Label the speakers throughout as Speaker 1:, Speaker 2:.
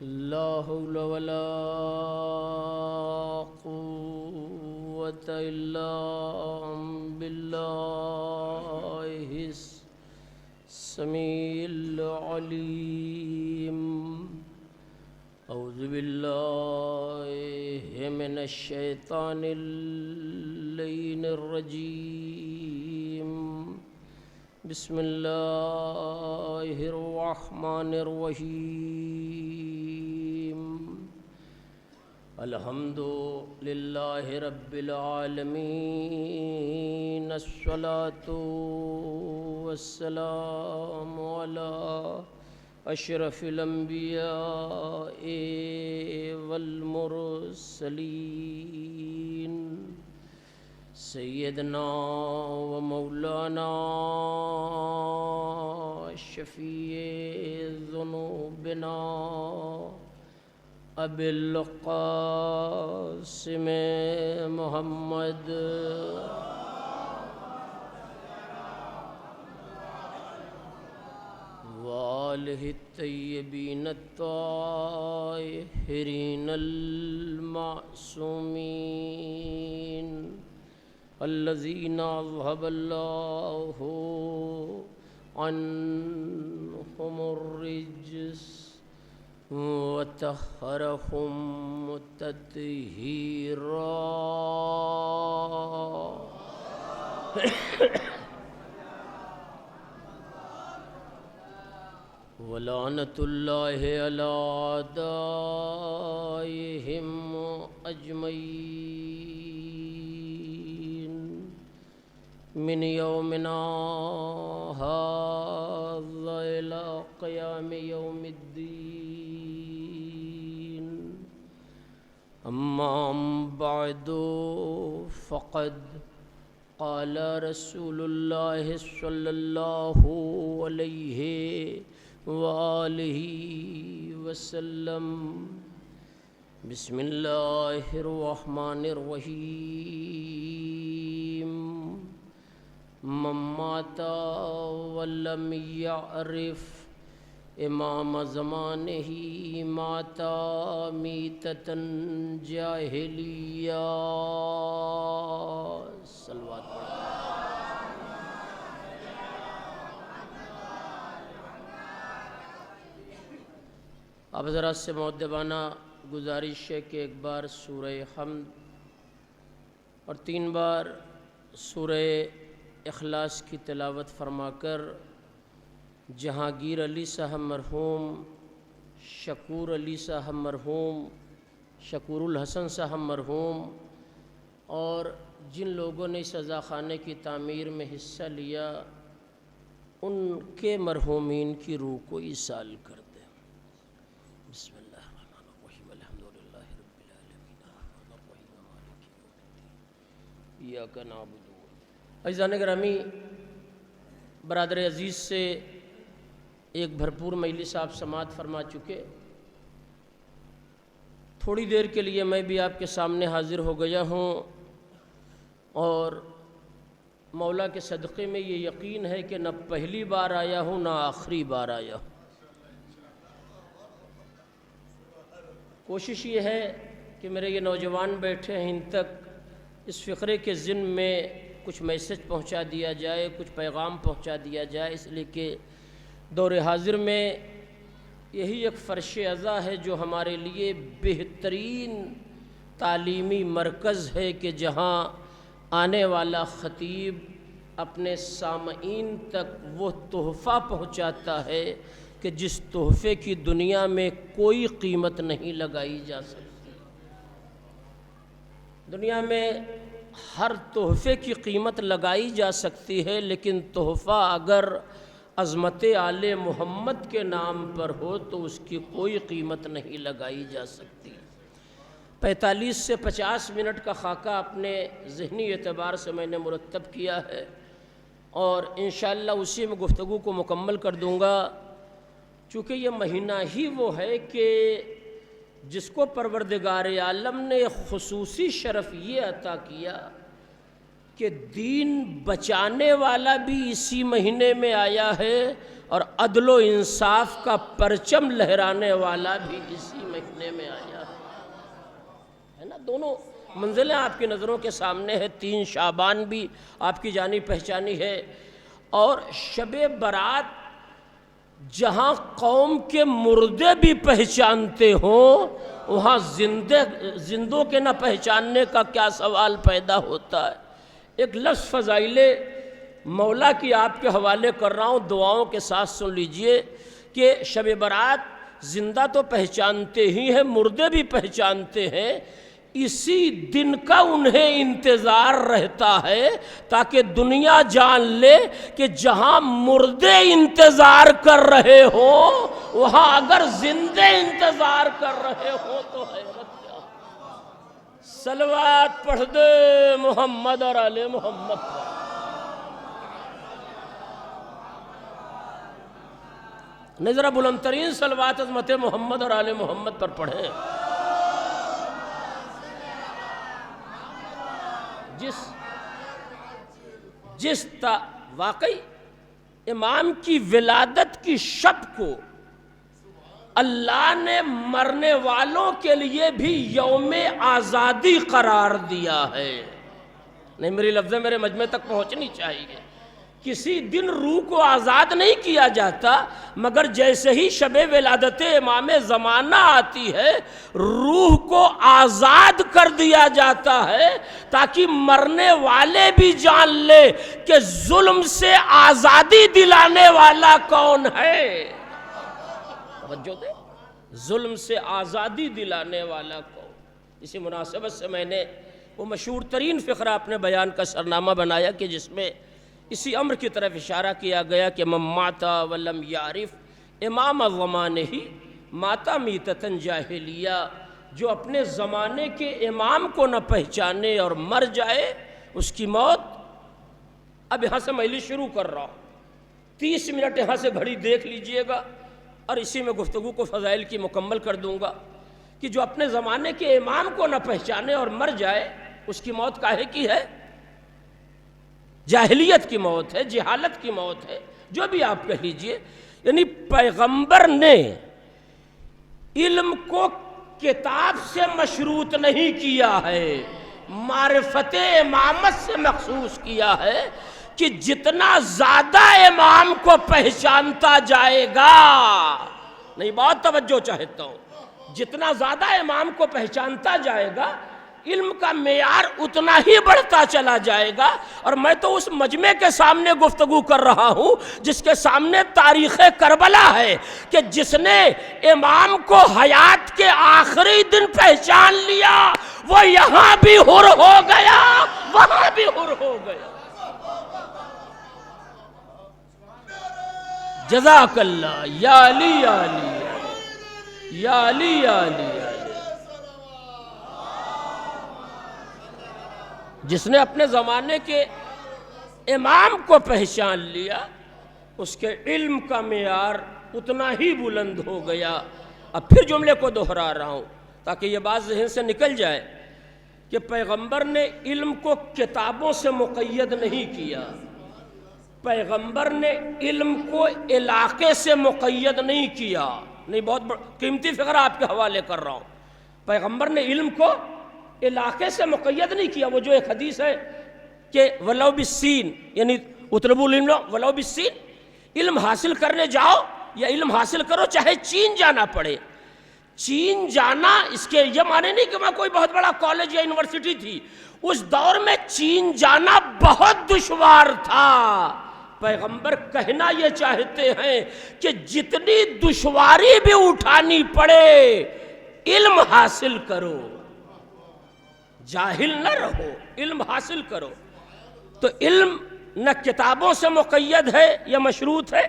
Speaker 1: لا حول ولا قوة إلا بالله السميع العليم. أعوذ بالله من الشيطان اللعين الرجيم. بسم الله الرحمن الرحيم. الحمد لله رب العالمين. الصلاة والسلام على أشرف الأنبياء والمرسلين سيدنا ومولانا شفيع ذنوبنا أبي القاسم محمد وآله الطيبين الطاهرين المعصومين الذين أذهب الله عنهم الرجس وطهرهم تطهيرا. ولعنة الله على أعدائهم أجمعين من يومنا هذا إلى قيام يوم الدين. أما بعد فقد قال رسول الله صلى الله عليه وآلہ وسلم. بسم اللہ الرحمن الرحیم. من مات ولم يعرف امام زمانہ مات میتۃ جاہلیہ. صلوات پڑھیں. اب حضرات سے مؤدبانہ گزارش ہے کہ ایک بار سورہ حمد اور 3 بار سورہ اخلاص کی تلاوت فرما کر جہانگیر علی صاحب مرحوم، شکور علی صاحب مرحوم، شکور الحسن صاحب مرحوم اور جن لوگوں نے اس عزاخانے کی تعمیر میں حصہ لیا ان کے مرحومین کی روح کو ایصال کر دیں. بسم اللہ الرحمن الرحیم. الحمد للہ رب العالمین الرحمن الرحیم مالک یوم الدین ایاک نعبد. عزیزان گرامی، برادر عزیز سے ایک بھرپور مجلس آپ سماعت فرما چکے. تھوڑی دیر کے لیے میں بھی آپ کے سامنے حاضر ہو گیا ہوں اور مولا کے صدقے میں یہ یقین ہے کہ نہ پہلی بار آیا ہوں نہ آخری بار آیا ہوں. کوشش یہ ہے کہ میرے یہ نوجوان بیٹھے ہیں ان تک اس فقرے کے ضمن میں کچھ میسج پہنچا دیا جائے، کچھ پیغام پہنچا دیا جائے، اس لیے کہ دور حاضر میں یہی ایک فرش عزا ہے جو ہمارے لیے بہترین تعلیمی مرکز ہے کہ جہاں آنے والا خطیب اپنے سامعین تک وہ تحفہ پہنچاتا ہے کہ جس تحفے کی دنیا میں کوئی قیمت نہیں لگائی جا سکتی. دنیا میں ہر تحفے کی قیمت لگائی جا سکتی ہے، لیکن تحفہ اگر عظمت آل محمد کے نام پر ہو تو اس کی کوئی قیمت نہیں لگائی جا سکتی. 45 سے 50 منٹ کا خاکہ اپنے ذہنی اعتبار سے میں نے مرتب کیا ہے اور انشاءاللہ اسی میں گفتگو کو مکمل کر دوں گا. چونکہ یہ مہینہ ہی وہ ہے کہ جس کو پروردگار عالم نے خصوصی شرف یہ عطا کیا کہ دین بچانے والا بھی اسی مہینے میں آیا ہے اور عدل و انصاف کا پرچم لہرانے والا بھی اسی مہینے میں آیا ہے نا۔ دونوں منزلیں آپ کی نظروں کے سامنے ہے۔ 3 شعبان بھی آپ کی جانی پہچانی ہے، اور شب برات جہاں قوم کے مردے بھی پہچانتے ہوں، وہاں زندوں کے نہ پہچاننے کا کیا سوال پیدا ہوتا ہے۔ ایک لفظ فضائل مولا کی آپ کے حوالے کر رہا ہوں، دعاؤں کے ساتھ سن لیجئے کہ شب برات زندہ تو پہچانتے ہی ہیں، مردے بھی پہچانتے ہیں، اسی دن کا انہیں انتظار رہتا ہے تاکہ دنیا جان لے کہ جہاں مردے انتظار کر رہے ہو وہاں اگر زندے انتظار کر رہے ہو تو حیرت کیا۔ صلوات پڑھ دے محمد اور آل محمد پر۔ نہیں ذرا بلند ترین صلوات عظمت محمد اور آل محمد پر پڑھیں۔ واقعی امام کی ولادت کی شب کو اللہ نے مرنے والوں کے لیے بھی یوم آزادی قرار دیا ہے۔ نہیں، میری لفظیں میرے مجمع تک پہنچنی چاہیے۔ کسی دن روح کو آزاد نہیں کیا جاتا، مگر جیسے ہی شب ولادت امام زمانہ آتی ہے روح کو آزاد کر دیا جاتا ہے تاکہ مرنے والے بھی جان لے کہ ظلم سے آزادی دلانے والا کون ہے۔ توجہ دے، ظلم سے آزادی دلانے والا کون۔ اسی مناسبت سے میں نے وہ مشہور ترین فقرہ اپنے بیان کا سرنامہ بنایا کہ جس میں اسی امر کی طرف اشارہ کیا گیا کہ من ماتا ولم یعرف امام زمانہ ہی ماتا میتتن جاہلیہ، جو اپنے زمانے کے امام کو نہ پہچانے اور مر جائے اس کی موت۔ اب یہاں سے میں شروع کر رہا ہوں، 30 منٹ یہاں سے گھڑی دیکھ لیجئے گا اور اسی میں گفتگو کو فضائل کی مکمل کر دوں گا کہ جو اپنے زمانے کے امام کو نہ پہچانے اور مر جائے اس کی موت کاہے کی ہے؟ جاہلیت کی موت ہے، جہالت کی موت ہے، جو بھی آپ کہہ لیجئے۔ یعنی پیغمبر نے علم کو کتاب سے مشروط نہیں کیا ہے، معرفت امامت سے مخصوص کیا ہے کہ جتنا زیادہ امام کو پہچانتا جائے گا، نہیں بہت توجہ چاہتا ہوں، جتنا زیادہ امام کو پہچانتا جائے گا علم کا معیار اتنا ہی بڑھتا چلا جائے گا۔ اور میں تو اس مجمع کے سامنے گفتگو کر رہا ہوں جس کے سامنے تاریخ کربلا ہے کہ جس نے امام کو حیات کے آخری دن پہچان لیا وہ یہاں بھی حر ہو گیا، وہاں بھی حر ہو گیا۔ جزاک اللہ یا علی یا علی یا علی یا علی۔ جس نے اپنے زمانے کے امام کو پہچان لیا اس کے علم کا معیار اتنا ہی بلند ہو گیا۔ اب پھر جملے کو دہرا رہا ہوں تاکہ یہ بات ذہن سے نکل جائے کہ پیغمبر نے علم کو کتابوں سے مقید نہیں کیا، پیغمبر نے علم کو علاقے سے مقید نہیں کیا۔ نہیں، بہت قیمتی فقرہ آپ کے حوالے کر رہا ہوں۔ پیغمبر نے علم کو علاقے سے مقید نہیں کیا۔ وہ جو ایک حدیث ہے کہ ولو بالسین، یعنی اطلبوا العلم ولو بالسین، علم حاصل کرنے جاؤ یا علم حاصل کرو چاہے چین جانا پڑے۔ چین جانا اس کے یہ معنی نہیں کہ وہاں کوئی بہت بڑا کالج یا یونیورسٹی تھی، اس دور میں چین جانا بہت دشوار تھا۔ پیغمبر کہنا یہ چاہتے ہیں کہ جتنی دشواری بھی اٹھانی پڑے علم حاصل کرو، جاہل نہ رہو، علم حاصل کرو۔ تو علم نہ کتابوں سے مقید ہے یا مشروط ہے،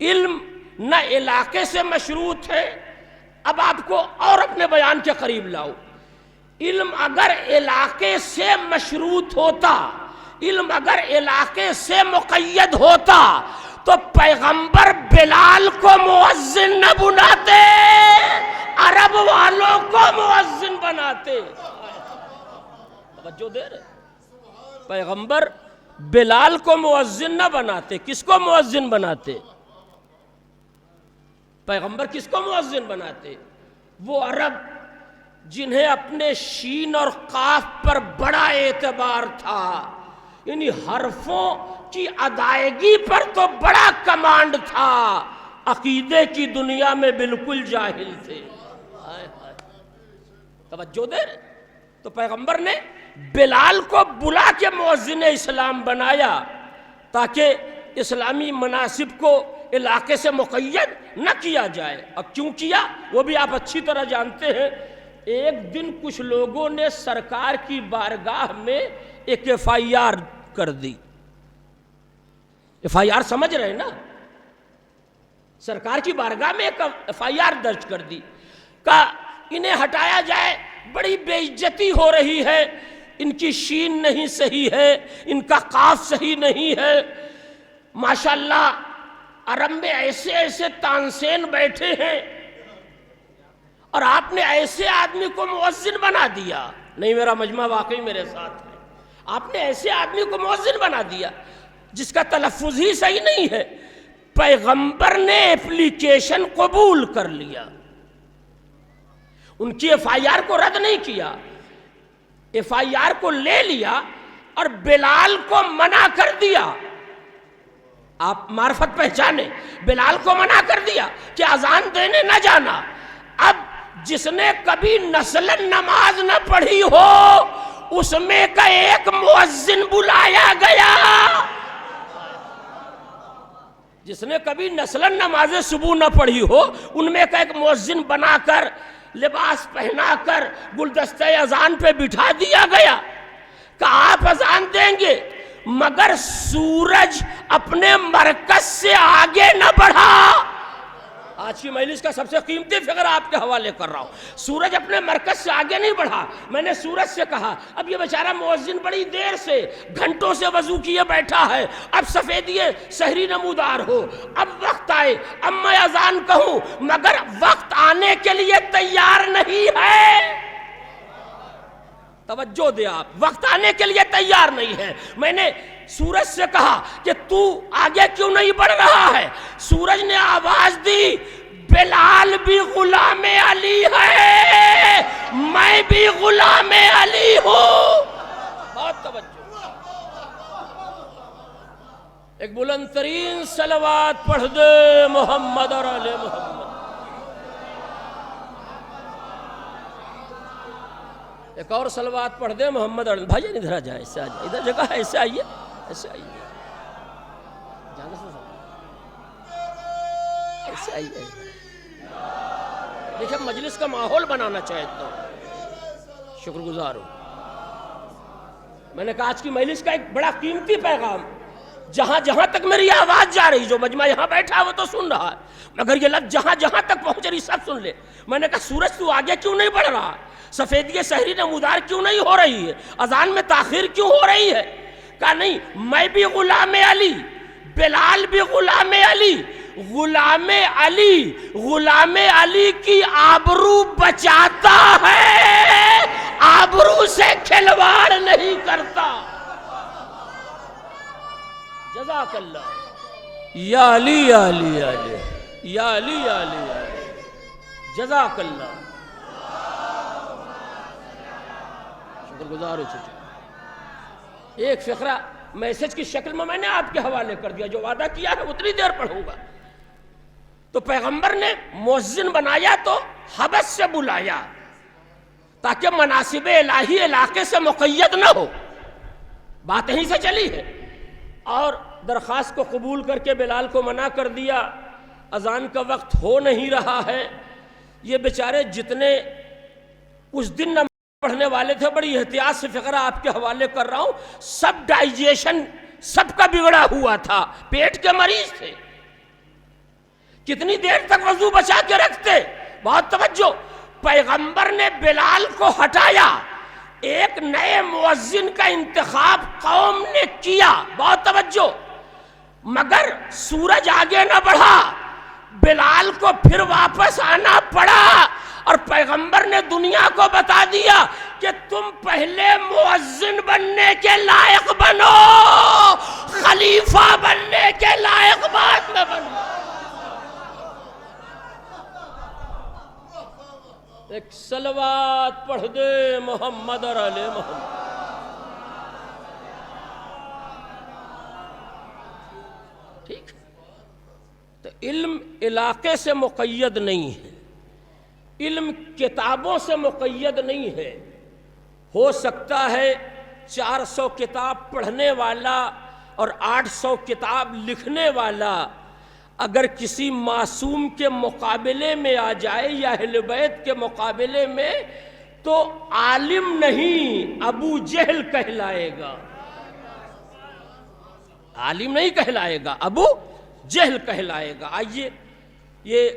Speaker 1: علم نہ علاقے سے مشروط ہے۔ اب آپ کو اور اپنے بیان کے قریب لاؤ، علم اگر علاقے سے مشروط ہوتا، علم اگر علاقے سے مقید ہوتا تو پیغمبر بلال کو مؤذن نہ بناتے، عرب والوں کو مؤذن بناتے۔ توجہ دے رہے، پیغمبر بلال کو مؤذن نہ بناتے، کس کو مؤذن بناتے؟ پیغمبر کس کو مؤذن بناتے؟ وہ عرب جنہیں اپنے شین اور قاف پر بڑا اعتبار تھا، یعنی حرفوں کی ادائیگی پر تو بڑا کمانڈ تھا، عقیدے کی دنیا میں بالکل جاہل تھے۔ توجہ دے۔ تو پیغمبر نے بلال کو بلا کے مؤذن اسلام بنایا تاکہ اسلامی مناسب کو علاقے سے مقید نہ کیا جائے۔ اب کیوں کیا وہ بھی آپ اچھی طرح جانتے ہیں۔ ایک دن کچھ لوگوں نے سرکار کی بارگاہ میں ایک FIR کر دی۔ FIR سمجھ رہے نا؟ سرکار کی بارگاہ میں ایک FIR درج کر دی، کہا انہیں ہٹایا جائے، بڑی بے عزتی ہو رہی ہے، ان کی شین نہیں صحیح ہے، ان کا قاف صحیح نہیں ہے۔ ماشاءاللہ عرب میں ایسے ایسے تانسین بیٹھے ہیں اور آپ نے ایسے آدمی کو مؤذن بنا دیا۔ نہیں، میرا مجمع واقعی میرے ساتھ ہے۔ آپ نے ایسے آدمی کو مؤذن بنا دیا جس کا تلفظ ہی صحیح نہیں ہے۔ پیغمبر نے اپلیکیشن قبول کر لیا، ان کی FIR کو رد نہیں کیا، FIR کو لے لیا اور بلال کو منع کر دیا۔ آپ معرفت پہچانے، بلال کو منع کر دیا کہ اذان دینے نہ جانا۔ اب جس نے کبھی نسلاً نماز نہ پڑھی ہو اس میں کا ایک مؤذن بلایا گیا۔ جس نے کبھی نسلاً نماز صبح نہ پڑھی ہو ان میں کا ایک مؤذن بنا کر، لباس پہنا کر گلدستہ اذان پہ بٹھا دیا گیا کہ آپ اذان دیں گے مگر سورج اپنے مرکز سے آگے نہ بڑھا۔ آج کی مجلس کا سب سے قیمتی فقرہ آپ کے حوالے کر رہا ہوں۔ سورج اپنے مرکز سے آگے نہیں بڑھا۔ میں نے سورج سے کہا اب یہ بیچارہ مؤذن بڑی دیر سے گھنٹوں سے وضو کیے بیٹھا ہے، اب سفیدی سحری نمودار ہو، اب وقت آئے، اب میں اذان کہوں مگر وقت آنے کے لیے تیار نہیں ہے۔ توجہ دے، آپ وقت آنے کے لیے تیار نہیں ہے۔ میں نے سورج سے کہا کہ تو آگے کیوں نہیں بڑھ رہا ہے؟ سورج نے آواز دی بلال بھی غلام علی ہے، میں بھی غلام علی ہوں۔ بہت توجہ، ایک بلند ترین صلوات پڑھ دے محمد اور آل محمد۔ ایک اور صلوات پڑھ دے محمد اور بھائی جان ادھر آ جائیں، ایسے آ جائیں، ادھر جگہ ہے، ایسے آئیے، ایسے آئیے، ایسے آئیے۔ دیکھیں مجلس کا ماحول بنانا چاہتا ہوں، شکر گزار ہوں۔ میں نے کہا آج کی مجلس کا ایک بڑا قیمتی پیغام، جہاں جہاں تک میری آواز جا رہی، جو مجمع یہاں بیٹھا ہے وہ تو سن رہا ہے، مگر یہ لفظ جہاں جہاں تک پہنچ رہی سب سن لے۔ میں نے کہا سورج تو آگے کیوں نہیں بڑھ رہا؟ سفیدی سحری نمودار کیوں نہیں ہو رہی ہے؟ اذان میں تاخیر کیوں ہو رہی ہے؟ کہا نہیں، میں بھی غلام علی، بلال بھی غلام علی، غلام علی غلام علی کی آبرو بچاتا ہے، آبرو سے کھلواڑ نہیں کرتا۔ جزاک اللہ یا علی یا علی یا علی یا علی یا علی یا علی، جزاک اللہ، شکر گزار ہو چکے۔ ایک فقرہ میسج کی شکل میں نے آپ کے حوالے کر دیا، جو وعدہ کیا ہے اتنی دیر پڑھوں گا۔ تو پیغمبر نے مؤذن بنایا تو حبس سے بلایا تاکہ مناسب الہی علاقے سے مقید نہ ہو، بات یہیں سے چلی ہے۔ اور درخواست کو قبول کر کے بلال کو منع کر دیا، اذان کا وقت ہو نہیں رہا ہے۔ یہ بیچارے جتنے اس دن نماز پڑھنے والے تھے، بڑی احتیاط سے فقرہ آپ کے حوالے کر رہا ہوں، سب ڈائجیشن سب کا بگڑا ہوا تھا، پیٹ کے مریض تھے۔ کتنی دیر تک وضو بچا کے رکھتے؟ بہت توجہ، پیغمبر نے بلال کو ہٹایا، ایک نئے مؤذن کا انتخاب قوم نے کیا، بہت توجہ، مگر سورج آگے نہ بڑھا، بلال کو پھر واپس آنا پڑا، اور پیغمبر نے دنیا کو بتا دیا کہ تم پہلے مؤذن بننے کے لائق بنو، خلیفہ بننے کے لائق بعد میں بنو۔ ایک صلوات پڑھ دے محمد اور آل محمد۔ ٹھیک، تو علم علاقے سے مقید نہیں ہے، علم کتابوں سے مقید نہیں ہے۔ ہو سکتا ہے 400 کتاب پڑھنے والا اور 800 کتاب لکھنے والا اگر کسی معصوم کے مقابلے میں آ جائے یا اہل بیت کے مقابلے میں تو عالم نہیں، ابو جہل کہلائے گا، عالم نہیں کہلائے گا، ابو جہل کہلائے گا۔ آئیے، یہ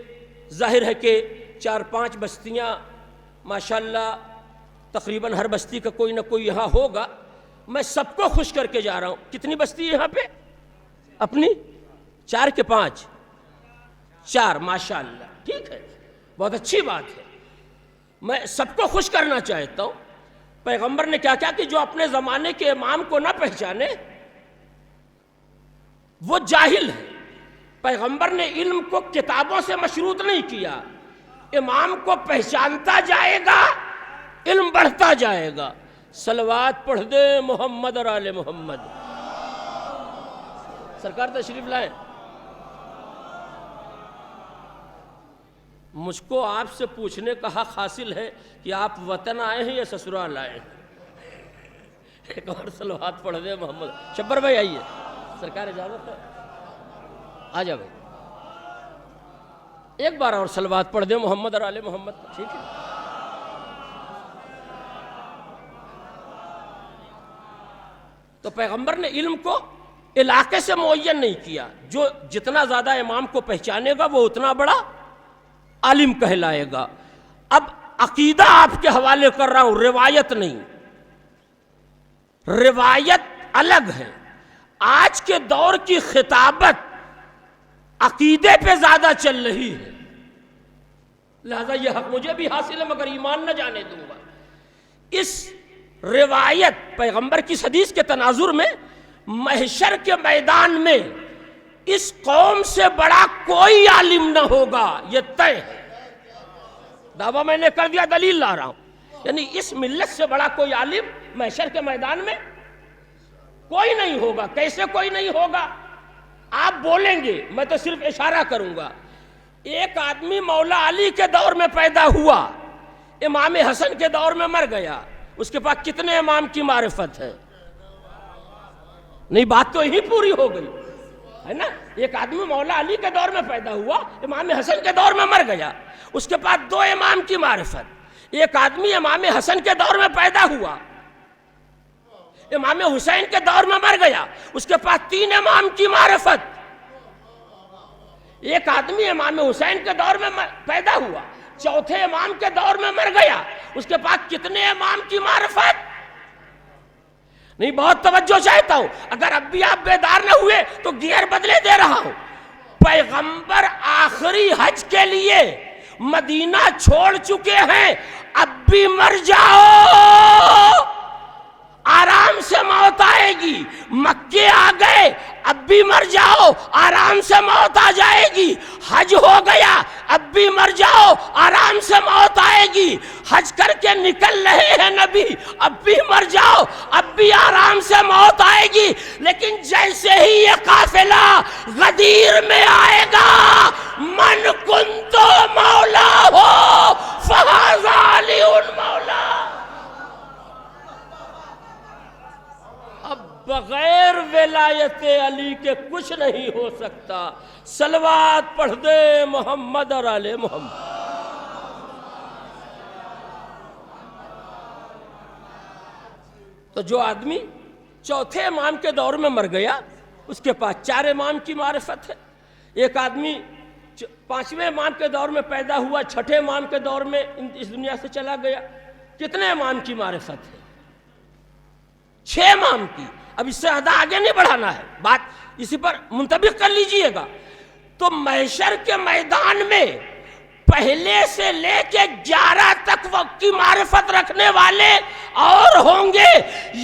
Speaker 1: ظاہر ہے کہ 4-5 بستیاں ماشاءاللہ تقریباً ہر بستی کا کوئی نہ کوئی یہاں ہوگا، میں سب کو خوش کر کے جا رہا ہوں۔ کتنی بستی ہے یہاں پہ اپنی؟ 4 کے 5؟ 4، ماشاءاللہ، ٹھیک ہے، بہت اچھی بات ہے۔ میں سب کو خوش کرنا چاہتا ہوں۔ پیغمبر نے کیا کیا کہ جو اپنے زمانے کے امام کو نہ پہچانے وہ جاہل ہے۔ پیغمبر نے علم کو کتابوں سے مشروط نہیں کیا، امام کو پہچانتا جائے گا علم بڑھتا جائے گا۔ صلوات پڑھ دے محمد اور آل محمد۔ سرکار تشریف لائیں۔ مجھ کو آپ سے پوچھنے کا حق حاصل ہے کہ آپ وطن آئے ہیں یا سسرال آئے ہیں؟ ایک اور صلوات پڑھ دے محمد۔ شبر بھائی آئیے، سرکار اجازت ہے، آ جا بھائی، ایک بار اور صلوات پڑھ دے محمد اور آل محمد، ٹھیک ہے۔ تو پیغمبر نے علم کو علاقے سے معین نہیں کیا، جو جتنا زیادہ امام کو پہچانے گا وہ اتنا بڑا عالم کہلائے گا۔ اب عقیدہ آپ کے حوالے کر رہا ہوں، روایت نہیں، روایت الگ ہے۔ آج کے دور کی خطابت عقیدے پہ زیادہ چل رہی ہے، لہذا یہ حق مجھے بھی حاصل ہے مگر ایمان نہ جانے دوں گا۔ اس روایت پیغمبر کی حدیث کے تناظر میں محشر کے میدان میں اس قوم سے بڑا کوئی عالم نہ ہوگا، یہ طے ہے، دعویٰ میں نے کر دیا، دلیل لا رہا ہوں۔ یعنی اس ملت سے بڑا کوئی عالم محشر کے میدان میں کوئی نہیں ہوگا۔ کیسے کوئی نہیں ہوگا؟ آپ بولیں گے، میں تو صرف اشارہ کروں گا۔ ایک آدمی مولا علی کے دور میں پیدا ہوا، امام حسن کے دور میں مر گیا، اس کے پاس کتنے امام کی معرفت ہے؟ نہیں، بات تو یہی پوری ہو گئی ہے نا۔ ایک آدمی مولا علی کے دور میں پیدا ہوا، امام حسن کے دور میں مر گیا، اس کے پاس 2 امام کی معرفت۔ ایک آدمی امام حسن کے دور میں پیدا ہوا، امام حسین کے دور میں مر گیا، اس کے پاس 3 امام کی معرفت۔ ایک آدمی امام حسین کے دور میں پیدا ہوا، 4تھے امام کے دور میں مر گیا، اس کے پاس کتنے امام کی معرفت؟ نہیں، بہت توجہ چاہتا ہوں، اگر اب بھی آپ بیدار نہ ہوئے تو گیئر بدلے دے رہا ہوں۔ پیغمبر آخری حج کے لیے مدینہ چھوڑ چکے ہیں، اب بھی مر جاؤ آرام سے موت آئے گی۔ مکے آ گئے، اب بھی مر جاؤ آرام سے موت آ جائے گی۔ حج ہو گیا، اب بھی مر جاؤ آرام سے موت آئے گی۔ حج کر کے نکل رہے ہیں نبی، اب بھی مر جاؤ اب بھی آرام سے موت آئے گی۔ لیکن جیسے ہی یہ قافلہ غدیر میں آئے گا، من کنتو مولا ہو فہذا علی مولا، بغیر ولایت علی کے کچھ نہیں ہو سکتا۔ صلوات پڑھ دے محمد اور آل محمد۔ تو جو آدمی 4تھے امام کے دور میں مر گیا، اس کے پاس 4 امام کی معرفت ہے۔ ایک آدمی 5ویں امام کے دور میں پیدا ہوا، 6ٹھے امام کے دور میں اس دنیا سے چلا گیا، کتنے امام کی معرفت ہے؟ 6 امام کی۔ اب اس سے زیادہ آگے نہیں بڑھانا ہے، بات اسی پر منطبق کر لیجئے گا۔ تو محشر کے میدان میں پہلے سے لے کے 11 تک وقت کی معرفت رکھنے والے اور ہوں گے۔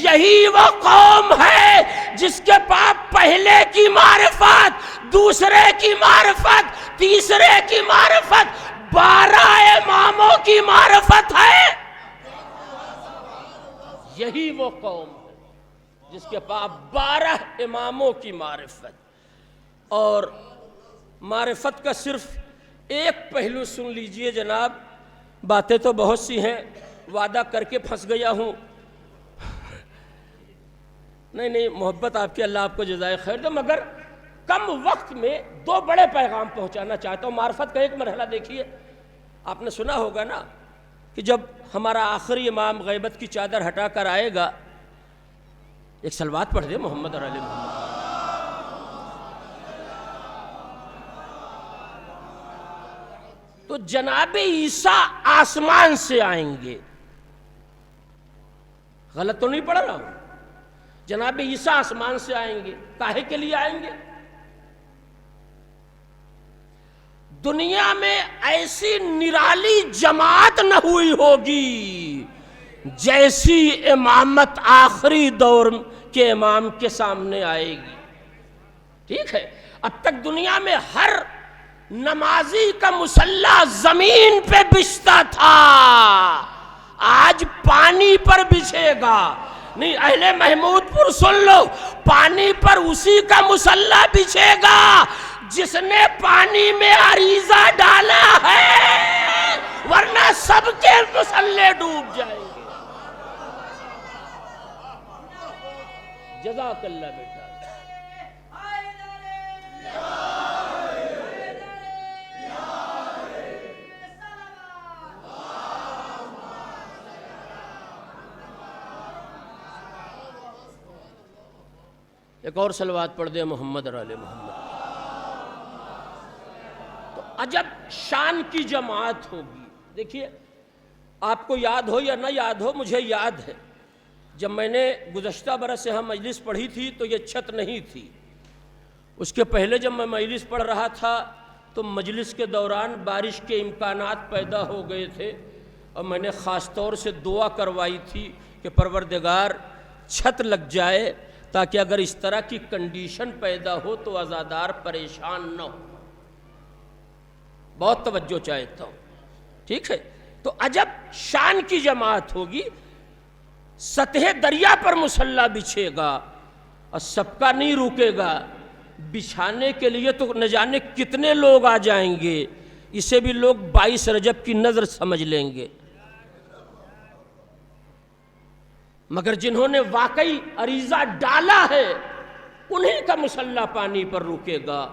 Speaker 1: یہی وہ قوم ہے جس کے پاس پہلے کی معرفت، دوسرے کی معرفت، تیسرے کی معرفت، 12 اماموں کی معرفت ہے، یہی وہ قوم ہے جس کے پاس 12 اماموں کی معرفت، اور معرفت کا صرف ایک پہلو سن لیجئے جناب، باتیں تو بہت سی ہیں، وعدہ کر کے پھنس گیا ہوں، نہیں محبت آپ کی، اللہ آپ کو جزائے خیر دے، مگر کم وقت میں 2 بڑے پیغام پہنچانا چاہتا ہوں۔ معرفت کا ایک مرحلہ دیکھیے، آپ نے سنا ہوگا نا کہ جب ہمارا آخری امام غیبت کی چادر ہٹا کر آئے گا، ایک صلوات پڑھ دے محمد اور علی محمد، تو جناب عیسیٰ آسمان سے آئیں گے، غلط تو نہیں پڑھ رہا ہوں؟ جناب عیسیٰ آسمان سے آئیں گے، کاہے کے لیے آئیں گے؟ دنیا میں ایسی نرالی جماعت نہ ہوئی ہوگی جیسی امامت آخری دور کے امام کے سامنے آئے گی، ٹھیک ہے؟ اب تک دنیا میں ہر نمازی کا مصلی زمین پہ بچھتا تھا، آج پانی پر بچھے گا، نہیں اہل محمود پور سن لو، پانی پر اسی کا مصلی بچھے گا جس نے پانی میں عریضہ ڈالا ہے، ورنہ سب کے مصلی ڈوب جائیں گے۔ جزاک اللہ بیٹا۔ ایک اور صلوات پڑھ دے محمد اور آل محمد۔ تو عجب شان کی جماعت ہوگی۔ دیکھیے آپ کو یاد ہو یا نہ یاد ہو، مجھے یاد ہے جب میں نے گزشتہ برس یہاں مجلس پڑھی تھی تو یہ چھت نہیں تھی، اس کے پہلے جب میں مجلس پڑھ رہا تھا تو مجلس کے دوران بارش کے امکانات پیدا ہو گئے تھے، اور میں نے خاص طور سے دعا کروائی تھی کہ پروردگار چھت لگ جائے تاکہ اگر اس طرح کی کنڈیشن پیدا ہو تو عزادار پریشان نہ ہو۔ بہت توجہ چاہتا ہوں، ٹھیک ہے؟ تو عجب شان کی جماعت ہوگی، سطح دریا پر مصلی بچھے گا اور سب کا نہیں رکے گا، بچھانے کے لیے تو نہ جانے کتنے لوگ آ جائیں گے، اسے بھی لوگ 22 رجب کی نظر سمجھ لیں گے، مگر جنہوں نے واقعی عریضہ ڈالا ہے انہیں کا مصلی پانی پر رکے گا۔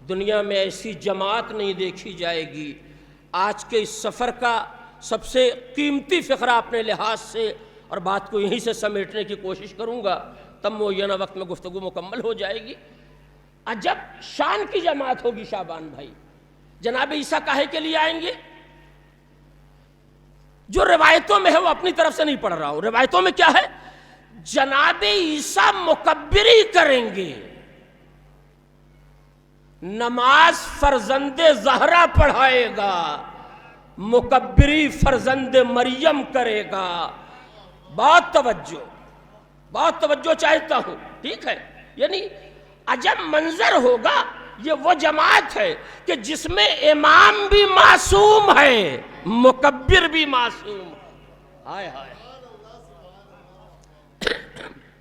Speaker 1: دنیا میں ایسی جماعت نہیں دیکھی جائے گی۔ آج کے اس سفر کا سب سے قیمتی فقرہ اپنے لحاظ سے، اور بات کو یہیں سے سمیٹنے کی کوشش کروں گا، تب معینہ وقت میں گفتگو مکمل ہو جائے گی۔ عجب شان کی جماعت ہوگی شعبان بھائی۔ جناب عیسیٰ کاہے کے لیے آئیں گے؟ جو روایتوں میں ہے وہ اپنی طرف سے نہیں پڑھ رہا ہوں، روایتوں میں کیا ہے؟ جناب عیسیٰ مکبری کریں گے، نماز فرزند زہرا پڑھائے گا، مکبری فرزند مریم کرے گا۔ بہت توجہ چاہتا ہوں، ٹھیک ہے؟ یعنی عجب منظر ہوگا۔ یہ وہ جماعت ہے کہ جس میں امام بھی معصوم ہے، مکبر بھی معصوم ہے،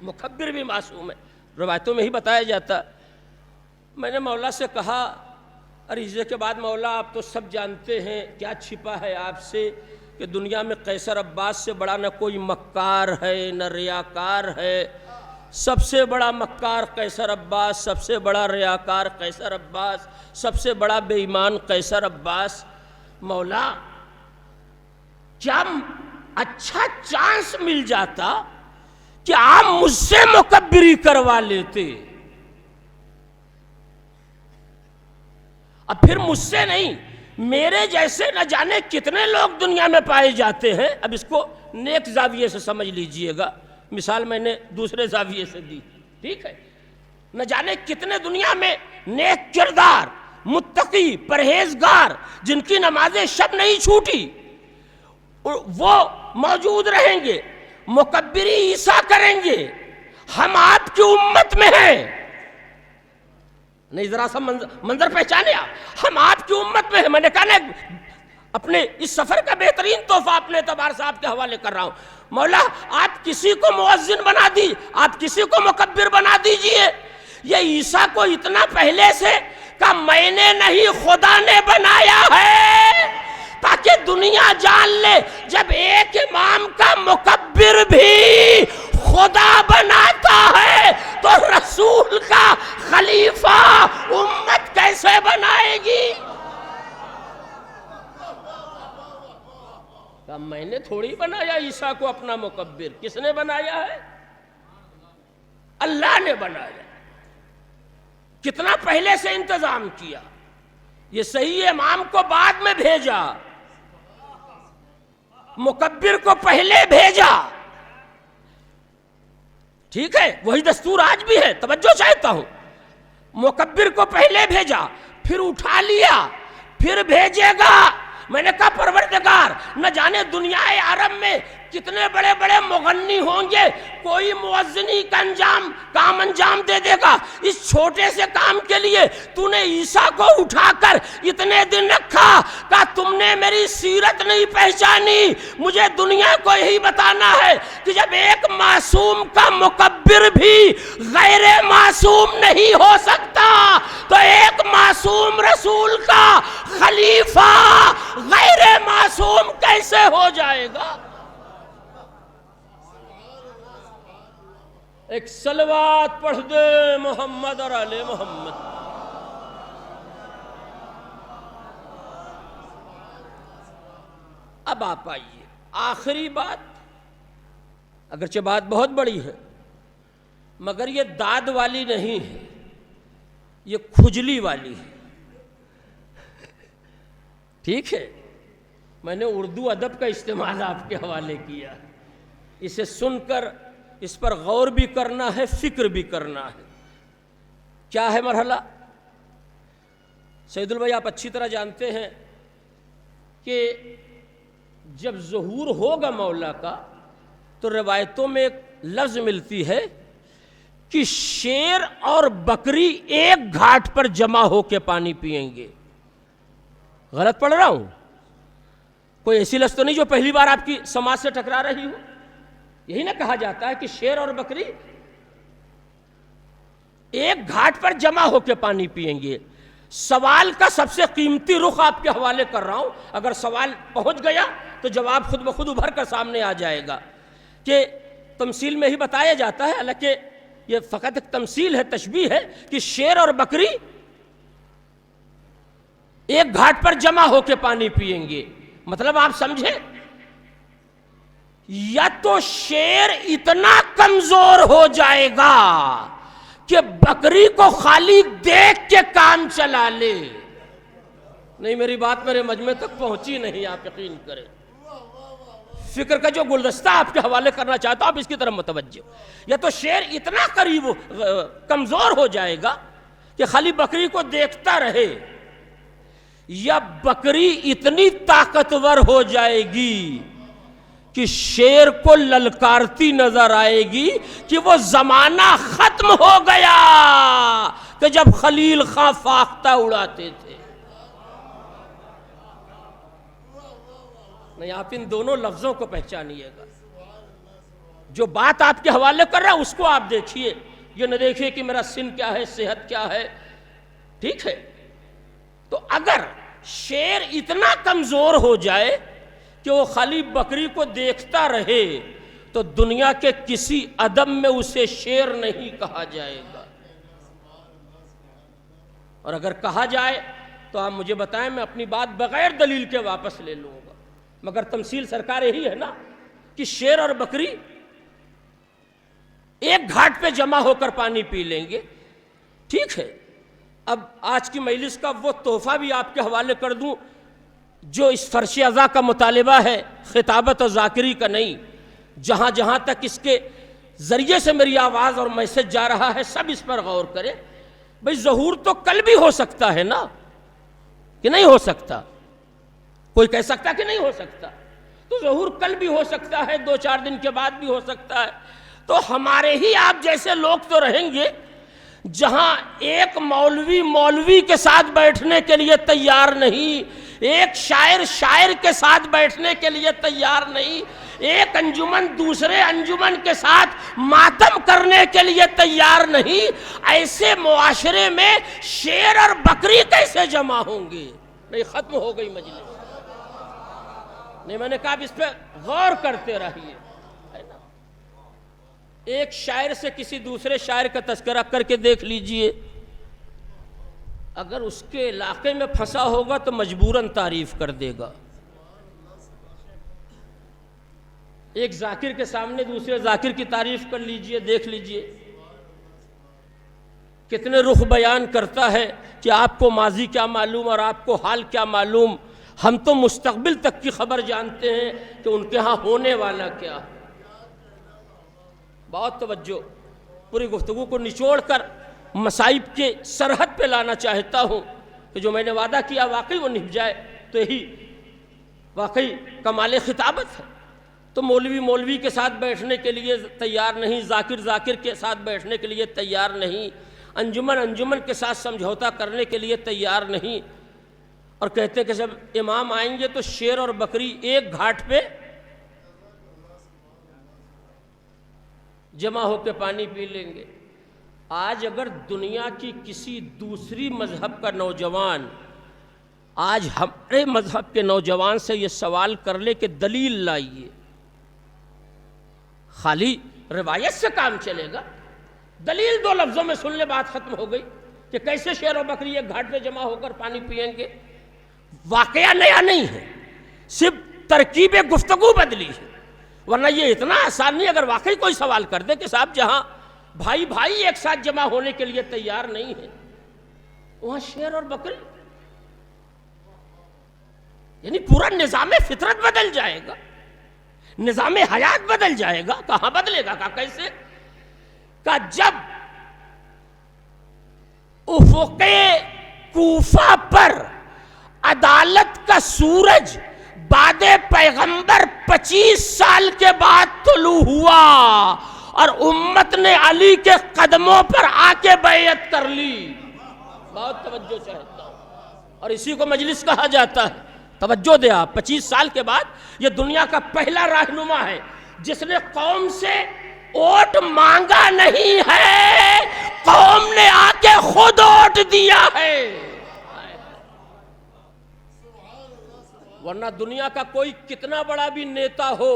Speaker 1: مکبر بھی معصوم ہے۔ روایتوں میں ہی بتایا جاتا۔ میں نے مولا سے کہا عریضے کے بعد، مولا آپ تو سب جانتے ہیں، کیا چھپا ہے آپ سے کہ دنیا میں قیصر عباس سے بڑا نہ کوئی مکار ہے نہ ریاکار ہے، سب سے بڑا مکار قیصر عباس، سب سے بڑا ریاکار قیصر عباس، سب سے بڑا بے ایمان قیصر عباس۔ مولا کیا اچھا چانس مل جاتا کہ آپ مجھ سے مکبری کروا لیتے، اب پھر مجھ سے نہیں، میرے جیسے نہ جانے کتنے لوگ دنیا میں پائے جاتے ہیں۔ اب اس کو نیک زاویے سے سمجھ لیجئے گا، مثال میں نے دوسرے زاویے سے دی، ٹھیک ہے؟ نہ جانے کتنے دنیا میں نیک کردار، متقی، پرہیزگار، جن کی نماز شب نہیں چھوٹی، وہ موجود رہیں گے، مکبری عیسیٰ کریں گے۔ ہم آپ کی امت میں ہیں، نہیں ذرا سا منظر پہچانے آپ، ہم آپ کی امت میں ہیں۔ میں نے کہا نا اپنے اس سفر کا بہترین تحفہ اپنے اعتبار سے آپ کے حوالے کر رہا ہوں. مولا آپ کسی کو مؤذن بنا دی، آپ کسی کو مکبر بنا دیجئے. یہ عیسیٰ کو اتنا پہلے سے کہ میں نے نہیں خدا نے بنایا ہے، تاکہ دنیا جان لے جب ایک امام کا مکبر بھی خدا بناتا ہے تو رسول کا خلیفہ امت کیسے بنائے گی. میں نے تھوڑی بنایا عیسیٰ کو اپنا مکبر. کس نے بنایا ہے؟ اللہ نے بنایا. کتنا پہلے سے انتظام کیا. یہ صحیح امام کو بعد میں بھیجا، مکبر کو پہلے بھیجا. ٹھیک ہے، وہی دستور آج بھی ہے، توجہ چاہتا ہوں. مکبر کو پہلے بھیجا، پھر اٹھا لیا، پھر بھیجے گا. میں نے کہا پروردگار نہ جانے دنیا عرب میں کتنے بڑے بڑے مغنی ہوں گے، کوئی مؤذنی کا کام انجام دے دے گا. اس چھوٹے سے کام کے لیے تو نے عیسیٰ کو اٹھا کر اتنے دن رکھا کہ تم نے میری سیرت نہیں پہچانی. مجھے دنیا کو یہی بتانا ہے کہ جب ایک معصوم کا مکبر بھی غیر معصوم نہیں ہو سکتا تو ایک معصوم رسول کا خلیفہ غیر معصوم کیسے ہو جائے گا. ایک صلوات پڑھ دے محمد اور آل محمد. اب آپ آئیے آخری بات، اگرچہ بات بہت بڑی ہے مگر یہ داد والی نہیں ہے، یہ کھجلی والی ہے. ٹھیک ہے، میں نے اردو ادب کا استعمال آپ کے حوالے کیا. اسے سن کر اس پر غور بھی کرنا ہے، فکر بھی کرنا ہے. کیا ہے مرحلہ؟ سید البھائی آپ اچھی طرح جانتے ہیں کہ جب ظہور ہوگا مولا کا تو روایتوں میں ایک لفظ ملتی ہے کہ شیر اور بکری ایک گھاٹ پر جمع ہو کے پانی پئیں گے. غلط پڑھ رہا ہوں؟ کوئی ایسی لفظ تو نہیں جو پہلی بار آپ کی سماج سے ٹکرا رہی ہو؟ یہی نہ کہا جاتا ہے کہ شیر اور بکری ایک گھاٹ پر جمع ہو کے پانی پئیں گے. سوال کا سب سے قیمتی رخ آپ کے حوالے کر رہا ہوں. اگر سوال پہنچ گیا تو جواب خود بخود ابھر کر سامنے آ جائے گا کہ تمثیل میں ہی بتایا جاتا ہے، حالانکہ یہ فقط ایک تمثیل ہے، تشبیہ ہے، کہ شیر اور بکری ایک گھاٹ پر جمع ہو کے پانی پئیں گے. مطلب آپ سمجھے، یا تو شیر اتنا کمزور ہو جائے گا کہ بکری کو خالی دیکھ کے کام چلا لے. نہیں، میری بات میرے مجمع تک پہنچی نہیں، آپ یقین کریں. فکر کا جو گلدستہ آپ کے حوالے کرنا چاہتا ہوں آپ اس کی طرف متوجہ. یا تو شیر اتنا کمزور ہو جائے گا کہ خالی بکری کو دیکھتا رہے، یا بکری اتنی طاقتور ہو جائے گی کہ شیر کو للکارتی نظر آئے گی کہ وہ زمانہ ختم ہو گیا کہ جب خلیل خاں فاختہ اڑاتے تھے. نہیں، آپ ان دونوں لفظوں کو پہچانیے گا. جو بات آپ کے حوالے کر رہا ہے اس کو آپ دیکھیے، یہ نہ دیکھیے کہ میرا سن کیا ہے، صحت کیا ہے. ٹھیک ہے، تو اگر شیر اتنا کمزور ہو جائے کہ وہ خالی بکری کو دیکھتا رہے تو دنیا کے کسی ادب میں اسے شیر نہیں کہا جائے گا. اور اگر کہا جائے تو آپ مجھے بتائیں، میں اپنی بات بغیر دلیل کے واپس لے لوں گا. مگر تمثیل سرکار یہی ہے نا کہ شیر اور بکری ایک گھاٹ پہ جمع ہو کر پانی پی لیں گے. ٹھیک ہے، اب آج کی مجلس کا وہ تحفہ بھی آپ کے حوالے کر دوں جو اس فرش ازا کا مطالبہ ہے، خطابت اور ذاکری کا نہیں. جہاں جہاں تک اس کے ذریعے سے میری آواز اور میسج جا رہا ہے سب اس پر غور کریں. بھئی ظہور تو کل بھی ہو سکتا ہے نا، کہ نہیں ہو سکتا؟ کوئی کہہ سکتا کہ نہیں ہو سکتا؟ تو ظہور کل بھی ہو سکتا ہے، 2-4 دن کے بعد بھی ہو سکتا ہے. تو ہمارے ہی آپ جیسے لوگ تو رہیں گے جہاں ایک مولوی کے ساتھ بیٹھنے کے لیے تیار نہیں، ایک شاعر شاعر کے ساتھ بیٹھنے کے لیے تیار نہیں، ایک انجمن دوسرے انجمن کے ساتھ ماتم کرنے کے لیے تیار نہیں، ایسے معاشرے میں شیر اور بکری کیسے جمع ہوں گے؟ نہیں، ختم ہو گئی مجلس۔ نہیں، میں نے کہا اب اس پہ غور کرتے رہیے۔ ایک شاعر سے کسی دوسرے شاعر کا تذکرہ کر کے دیکھ لیجئے، اگر اس کے علاقے میں پھنسا ہوگا تو مجبوراً تعریف کر دے گا۔ ایک ذاکر کے سامنے دوسرے ذاکر کی تعریف کر لیجئے، دیکھ لیجئے کتنے رخ بیان کرتا ہے کہ آپ کو ماضی کیا معلوم اور آپ کو حال کیا معلوم، ہم تو مستقبل تک کی خبر جانتے ہیں کہ ان کے ہاں ہونے والا کیا۔ بہت توجہ، پوری گفتگو کو نچوڑ کر مصائب کے سرحد پہ لانا چاہتا ہوں کہ جو میں نے وعدہ کیا واقعی وہ نبھ جائے تو یہی واقعی کمال خطابت ہے۔ تو مولوی مولوی کے ساتھ بیٹھنے کے لیے تیار نہیں، ذاکر ذاکر کے ساتھ بیٹھنے کے لیے تیار نہیں، انجمن انجمن کے ساتھ سمجھوتا کرنے کے لیے تیار نہیں، اور کہتے کہ جب امام آئیں گے تو شیر اور بکری ایک گھاٹ پہ جمع ہو کے پانی پی لیں گے۔ آج اگر دنیا کی کسی دوسری مذہب کا نوجوان آج ہمارے مذہب کے نوجوان سے یہ سوال کر لے کہ دلیل لائیے، خالی روایت سے کام چلے گا؟ دلیل دو لفظوں میں سن لے، بات ختم ہو گئی کہ کیسے شیر و بکری ایک گھاٹ پہ جمع ہو کر پانی پئیں گے۔ واقعہ نیا نہیں ہے، صرف ترکیب گفتگو بدلی ہے، ورنہ یہ اتنا آسان نہیں۔ اگر واقعی کوئی سوال کر دے کہ صاحب جہاں بھائی بھائی ایک ساتھ جمع ہونے کے لیے تیار نہیں ہے، وہاں شیر اور بکری، یعنی پورا نظام فطرت بدل جائے گا، نظام حیات بدل جائے گا۔ کہاں بدلے گا؟ کہا کیسے؟ کہ جب افق کوفہ پر عدالت کا سورج بعد پیغمبر 25 سال کے بعد طلوع ہوا اور امت نے علی کے قدموں پر آ کے بیعت کر لی۔ بہت توجہ چاہتا ہوں، اور اسی کو مجلس کہا جاتا ہے۔ توجہ دے آپ، 25 سال کے بعد یہ دنیا کا پہلا رہنما ہے جس نے قوم سے ووٹ مانگا نہیں ہے، قوم نے آ کے خود ووٹ دیا ہے۔ ورنہ دنیا کا کوئی کتنا بڑا بھی نیتا ہو،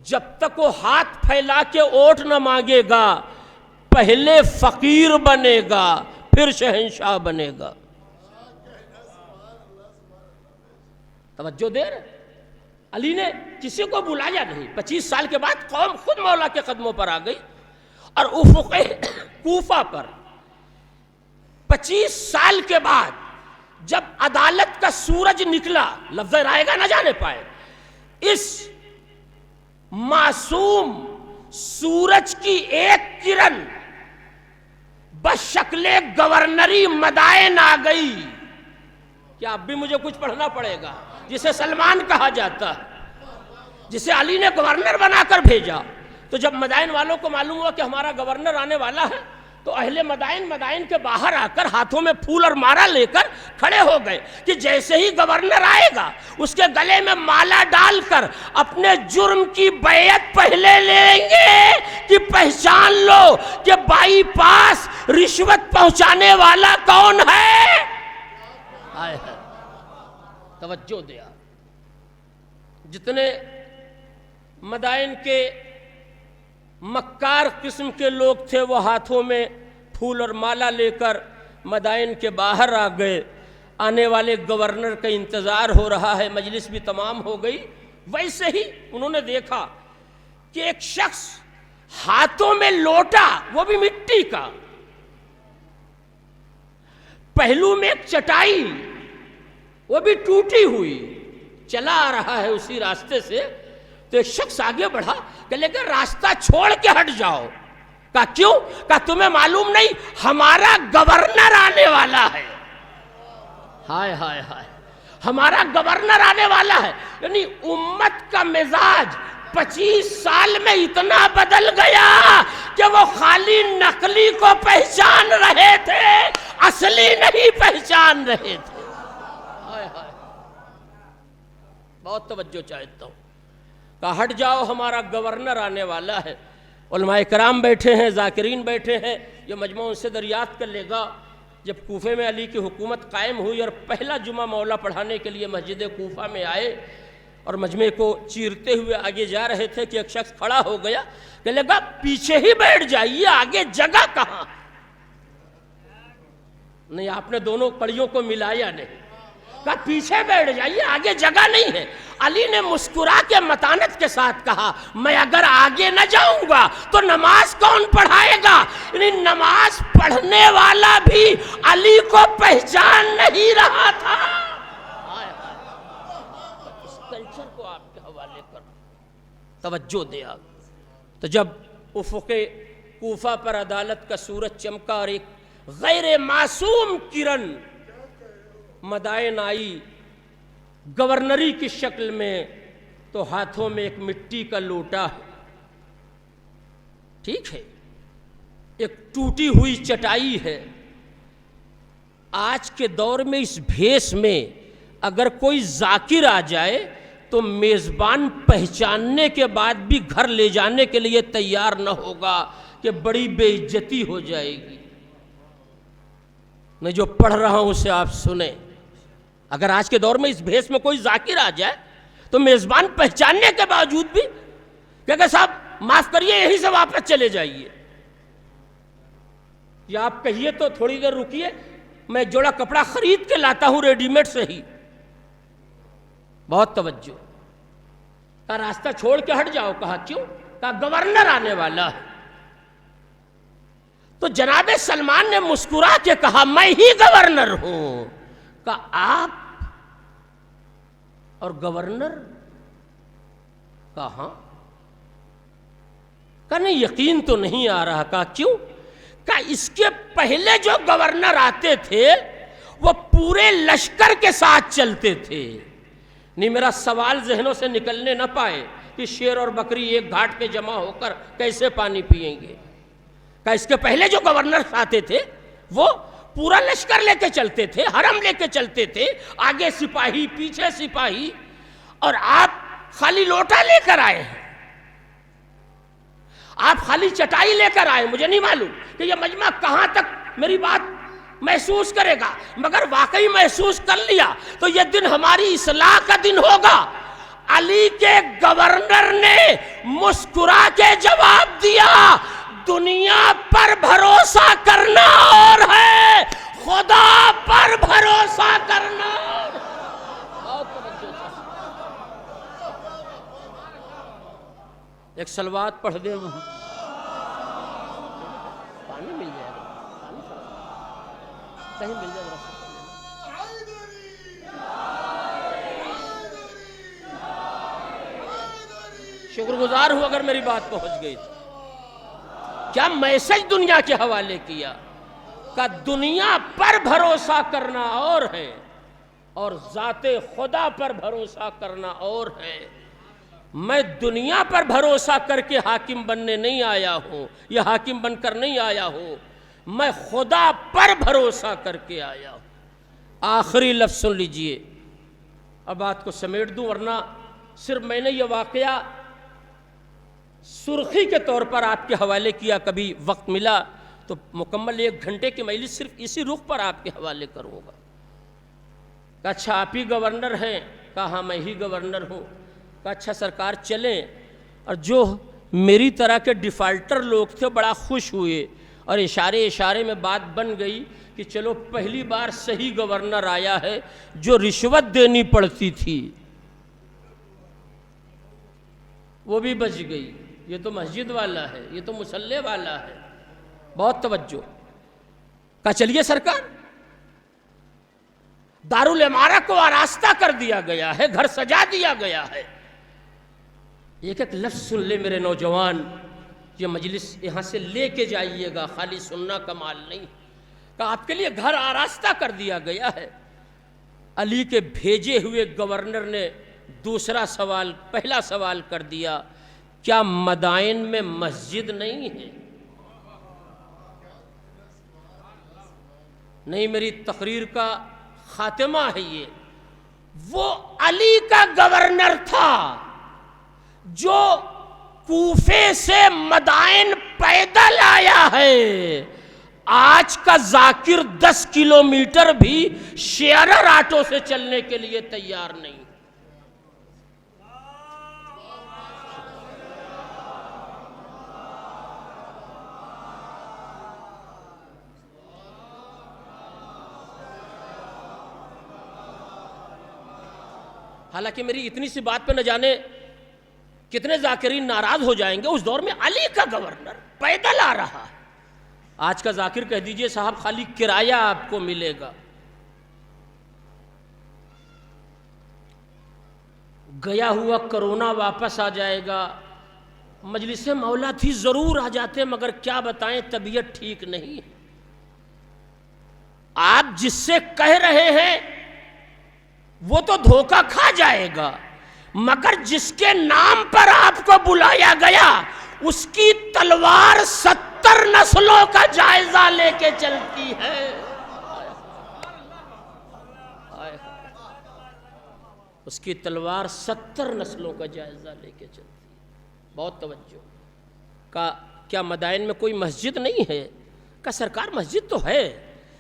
Speaker 1: جب تک وہ ہاتھ پھیلا کے ووٹ نہ مانگے گا، پہلے فقیر بنے گا پھر شہنشاہ بنے گا۔ توجہ دے رہے؟ علی نے کسی کو بلایا نہیں، 25 سال کے بعد قوم خود مولا کے قدموں پر آ گئی، اور افق کوفہ پر 25 سال کے بعد جب عدالت کا سورج نکلا، لفظ رائے گا نہ جانے پائے، اس معصوم سورج کی ایک کرن بشکل گورنری مدائن آ گئی۔ کیا اب بھی مجھے کچھ پڑھنا پڑے گا؟ جسے سلمان کہا جاتا ہے، جسے علی نے گورنر بنا کر بھیجا، تو جب مدائن والوں کو معلوم ہوا کہ ہمارا گورنر آنے والا ہے تو اہل مدائن کے باہر آ کر ہاتھوں میں پھول اور مارا لے کر کھڑے ہو گئے کہ جیسے ہی گورنر آئے گا اس کے گلے میں مالا ڈال کر اپنے جرم کی بیعت پہلے لیں گے کہ پہچان لو کہ بائی پاس رشوت پہنچانے والا کون ہے۔ توجہ دیا، جتنے مدائن کے مکار قسم کے لوگ تھے وہ ہاتھوں میں پھول اور مالا لے کر مدائن کے باہر آ گئے۔ آنے والے گورنر کا انتظار ہو رہا ہے، مجلس بھی تمام ہو گئی۔ ویسے ہی انہوں نے دیکھا کہ ایک شخص ہاتھوں میں لوٹا، وہ بھی مٹی کا، پہلو میں ایک چٹائی، وہ بھی ٹوٹی ہوئی، چلا آ رہا ہے اسی راستے سے۔ تو ایک شخص آگے بڑھا کہ لیکن راستہ چھوڑ کے ہٹ جاؤ۔ کہا کیوں؟ کہا تمہیں معلوم نہیں ہمارا گورنر آنے والا ہے۔ ہائے ہائے ہائے، ہمارا گورنر آنے والا ہے۔ یعنی امت کا مزاج 25 سال میں اتنا بدل گیا کہ وہ خالی نقلی کو پہچان رہے تھے، اصلی نہیں پہچان رہے تھے۔ ہائے ہائے، بہت توجہ چاہتا ہوں. کہا ہٹ جاؤ ہمارا گورنر آنے والا ہے. علماء کرام بیٹھے ہیں, ذاکرین بیٹھے ہیں, یہ مجمع ان سے دریافت کر لے گا. جب کوفے میں علی کی حکومت قائم ہوئی اور پہلا جمعہ مولا پڑھانے کے لیے مسجد کوفہ میں آئے اور مجمع کو چیرتے ہوئے آگے جا رہے تھے کہ ایک شخص کھڑا ہو گیا, کہنے لگا پیچھے ہی بیٹھ جائیے, آگے جگہ کہاں. نہیں, آپ نے دونوں کڑیوں کو ملایا نہیں, کہا پیچھے بیٹھ جائیے, آگے جگہ نہیں ہے. علی نے مسکرا کے متانت کے ساتھ کہا میں اگر آگے نہ جاؤں گا تو نماز کون پڑھائے گا. یعنی نماز پڑھنے والا بھی علی کو پہچان نہیں رہا تھا. اس کلچر کو آپ کے حوالے کر توجہ دے آپ. تو جب افق کوفہ پر عدالت کا سورج چمکا اور ایک غیر معصوم کرن مدائن آئی گورنری کی شکل میں, تو ہاتھوں میں ایک مٹی کا لوٹا ہے, ٹھیک ہے, ایک ٹوٹی ہوئی چٹائی ہے. آج کے دور میں اس بھیس میں اگر کوئی ذاکر آ جائے تو میزبان پہچاننے کے بعد بھی گھر لے جانے کے لیے تیار نہ ہوگا کہ بڑی بے عزتی ہو جائے گی. میں جو پڑھ رہا ہوں اسے آپ سنیں. اگر آج کے دور میں اس بھیس میں کوئی ذاکر آ جائے تو میزبان پہچاننے کے باوجود بھی کہ صاحب معاف کریے یہیں سے واپس چلے جائیے, یا آپ کہیے تو تھوڑی دیر رکیے میں جوڑا کپڑا خرید کے لاتا ہوں ریڈی میڈ سے ہی. بہت توجہ. کہا راستہ چھوڑ کے ہٹ جاؤ. کہا کیوں؟ کہا گورنر آنے والا ہے. تو جناب سلمان نے مسکرا کے کہا میں ہی گورنر ہوں. کہا آپ اور گورنر؟ کہا کہا نہیں یقین تو نہیں آ رہا. کہا کیوں؟ کہا اس کے پہلے جو گورنر آتے تھے وہ پورے لشکر کے ساتھ چلتے تھے. نہیں میرا سوال ذہنوں سے نکلنے نہ پائے کہ شیر اور بکری ایک گھاٹ پہ جمع ہو کر کیسے پانی پئیں گے. کہا اس کے پہلے جو گورنر آتے تھے وہ پورا لشکر لے کے چلتے تھے, حرم لے کے چلتے تھے, آگے سپاہی پیچھے سپاہی, اور آپ خالی لوٹا لے کر آئے ہیں, آپ خالی چٹائی لے کر آئے. مجھے نہیں معلوم کہ یہ مجمع کہاں تک میری بات محسوس کرے گا, مگر واقعی محسوس کر لیا تو یہ دن ہماری اصلاح کا دن ہوگا. علی کے گورنر نے مسکرا کے جواب دیا دنیا پر بھروسہ کرنا اور ہے, خدا پر بھروسہ کرنا. ایک صلوات پڑھ دیں, پانی مل جائے گا, پانی کہیں مل جائے گا. شکر گزار ہوں اگر میری بات پہنچ گئی. کیا میسج دنیا کے حوالے کیا کہ دنیا پر بھروسہ کرنا اور ہے اور ذات خدا پر بھروسہ کرنا اور ہے. میں دنیا پر بھروسہ کر کے حاکم بننے نہیں آیا ہوں, یا حاکم بن کر نہیں آیا ہوں, میں خدا پر بھروسہ کر کے آیا ہوں. آخری لفظ سن لیجئے, اب بات کو سمیٹ دوں, ورنہ صرف میں نے یہ واقعہ سرخی کے طور پر آپ کے حوالے کیا. کبھی وقت ملا تو مکمل 1 گھنٹے کی مجلس صرف اسی رخ پر آپ کے حوالے کروں گا. کہا اچھا آپ ہی گورنر ہیں؟ کہا ہاں میں ہی گورنر ہوں. کہا اچھا سرکار چلیں. اور جو میری طرح کے ڈیفالٹر لوگ تھے بڑا خوش ہوئے اور اشارے میں بات بن گئی کہ چلو پہلی بار صحیح گورنر آیا ہے. جو رشوت دینی پڑتی تھی وہ بھی بچ گئی. یہ تو مسجد والا ہے, یہ تو مصلی والا ہے. بہت توجہ. کہا چلیے سرکار, دارالعمارہ کو آراستہ کر دیا گیا ہے, گھر سجا دیا گیا ہے. ایک ایک لفظ سن لے میرے نوجوان, یہ مجلس یہاں سے لے کے جائیے گا, خالی سننا کمال نہیں. کہا آپ کے لیے گھر آراستہ کر دیا گیا ہے. علی کے بھیجے ہوئے گورنر نے دوسرا سوال پہلا سوال کر دیا, کیا مدائن میں مسجد نہیں ہے؟ نہیں, میری تقریر کا خاتمہ ہے یہ. وہ علی کا گورنر تھا جو کوفے سے مدائن پیدل آیا ہے. آج کا ذاکر 10 کلومیٹر بھی شیئرر آٹو سے چلنے کے لیے تیار نہیں. حالانکہ میری اتنی سی بات پہ نہ جانے کتنے ذاکرین ناراض ہو جائیں گے. اس دور میں علی کا گورنر پیدل آ رہا ہے. آج کا ذاکر کہہ دیجئے صاحب خالی کرایہ آپ کو ملے گا. گیا ہوا کرونا واپس آ جائے گا. مجلس مولا تھی ضرور آ جاتے مگر کیا بتائیں طبیعت ٹھیک نہیں. آپ جس سے کہہ رہے ہیں وہ تو دھوکہ کھا جائے گا مگر جس کے نام پر آپ کو بلایا گیا اس کی تلوار 70 نسلوں کا جائزہ لے کے چلتی ہے. اس کی تلوار 70 نسلوں کا جائزہ لے کے چلتی ہے. بہت توجہ. کیا مدائن میں کوئی مسجد نہیں ہے؟ کہ سرکار مسجد تو ہے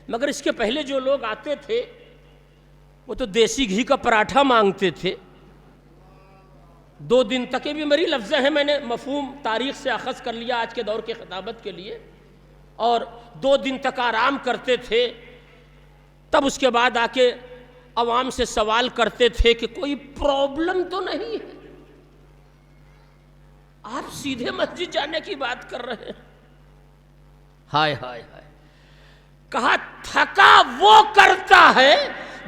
Speaker 1: مگر اس کے پہلے جو لوگ آتے تھے وہ تو دیسی گھی کا پراٹھا مانگتے تھے. 2 دن تک، یہ بھی میری لفظیں ہیں، میں نے مفہوم تاریخ سے اخذ کر لیا آج کے دور کی خطابت کے لیے. اور 2 دن تک آرام کرتے تھے. تب اس کے بعد آ کے عوام سے سوال کرتے تھے کہ کوئی پرابلم تو نہیں ہے. آپ سیدھے مسجد جانے کی بات کر رہے ہیں. ہائے ہائے ہائے. کہا تھکا وہ کرتا ہے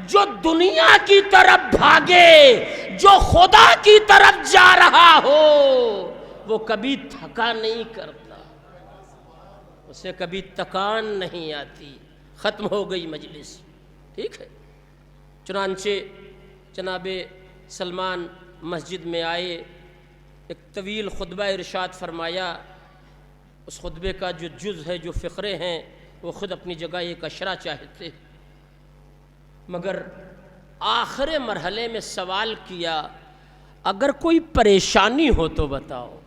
Speaker 1: جو دنیا کی طرف بھاگے، جو خدا کی طرف جا رہا ہو وہ کبھی تھکا نہیں کرتا، اسے کبھی تکان نہیں آتی. ختم ہو گئی مجلس. ٹھیک ہے. چنانچہ جناب سلمان مسجد میں آئے، ایک طویل خطبہ ارشاد فرمایا. اس خطبے کا جو جز ہے، جو فقرے ہیں، وہ خود اپنی جگہ ایک اشرا چاہتے، مگر آخر مرحلے میں سوال کیا اگر کوئی پریشانی ہو تو بتاؤ.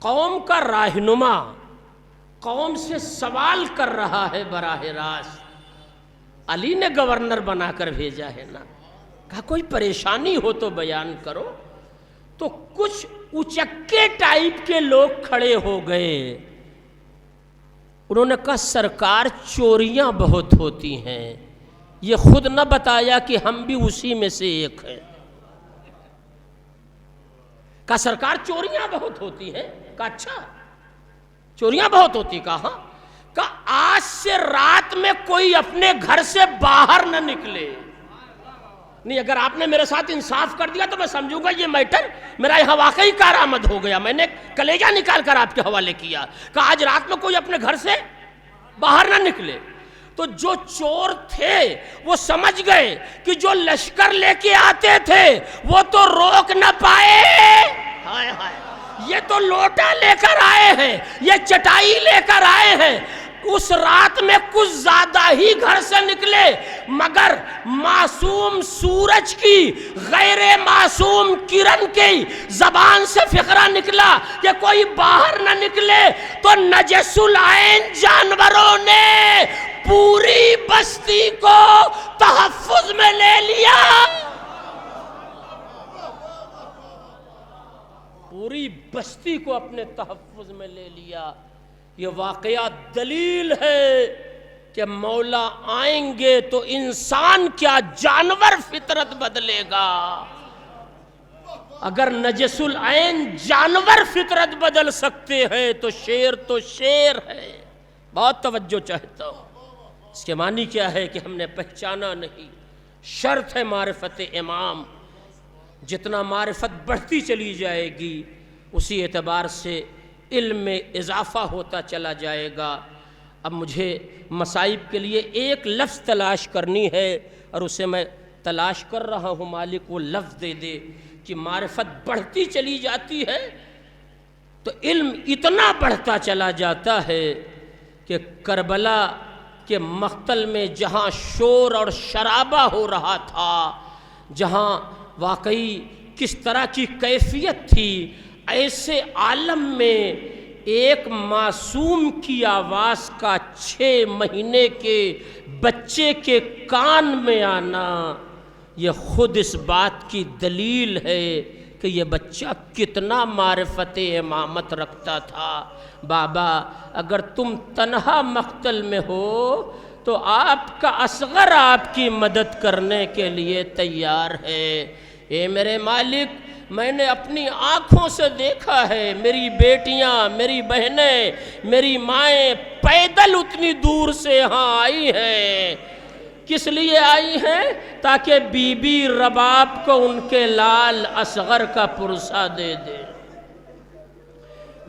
Speaker 1: قوم کا رہنما قوم سے سوال کر رہا ہے براہ راست. علی نے گورنر بنا کر بھیجا ہے نا. کہا کوئی پریشانی ہو تو بیان کرو. تو کچھ اچکے ٹائپ کے لوگ کھڑے ہو گئے. انہوں نے کہا سرکار چوریاں بہت ہوتی ہیں. یہ خود نہ بتایا کہ ہم بھی اسی میں سے ایک ہیں. کہا سرکار چوریاں بہت ہوتی ہیں. کہا اچھا چوریاں بہت ہوتی. کہا آج سے رات میں کوئی اپنے گھر سے باہر نہ نکلے. نہیں، اگر آپ نے میرے ساتھ انصاف کر دیا تو میں سمجھوں گا یہ میٹر میرا یہاں واقعی کارآمد ہو گیا. میں نے کلیجہ نکال کر آپ کے حوالے کیا. کہا آج رات میں کوئی اپنے گھر سے باہر نہ نکلے. تو جو چور تھے وہ سمجھ گئے کہ جو لشکر لے کے آتے تھے وہ تو روک نہ پائے. ہائے ہائے، یہ تو لوٹا لے کر آئے ہیں، یہ چٹائی لے کر آئے ہیں. اس رات میں کچھ زیادہ ہی گھر سے نکلے مگر معصوم سورج کی غیر معصوم کرن کی زبان سے فقرہ نکلا کہ کوئی باہر نہ نکلے. تو نجس العین جانوروں نے پوری بستی کو تحفظ میں لے لیا. پوری بستی کو اپنے تحفظ میں لے لیا. یہ واقعہ دلیل ہے کہ مولا آئیں گے تو انسان کیا جانور فطرت بدلے گا. اگر نجس العین جانور فطرت بدل سکتے ہیں تو شیر ہے. بہت توجہ چاہتا ہوں. اس کے معنی کیا ہے کہ ہم نے پہچانا نہیں. شرط ہے معرفت امام. جتنا معرفت بڑھتی چلی جائے گی اسی اعتبار سے علم میں اضافہ ہوتا چلا جائے گا. اب مجھے مصائب کے لیے ایک لفظ تلاش کرنی ہے اور اسے میں تلاش کر رہا ہوں. مالک وہ لفظ دے دے کہ معرفت بڑھتی چلی جاتی ہے تو علم اتنا بڑھتا چلا جاتا ہے کہ کربلا کہ مقتل میں جہاں شور اور شرابہ ہو رہا تھا، جہاں واقعی کس طرح کی کیفیت تھی، ایسے عالم میں ایک معصوم کی آواز کا 6 مہینے کے بچے کے کان میں آنا، یہ خود اس بات کی دلیل ہے کہ یہ بچہ کتنا معرفت امامت رکھتا تھا۔ بابا اگر تم تنہا مقتل میں ہو تو آپ کا اصغر آپ کی مدد کرنے کے لیے تیار ہے۔ اے میرے مالک، میں نے اپنی آنکھوں سے دیکھا ہے، میری بیٹیاں، میری بہنیں، میری مائیں پیدل اتنی دور سے یہاں آئی ہیں۔ کس لیے آئی ہیں؟ تاکہ بی بی رباب کو ان کے لال اصغر کا پرسہ دے دے۔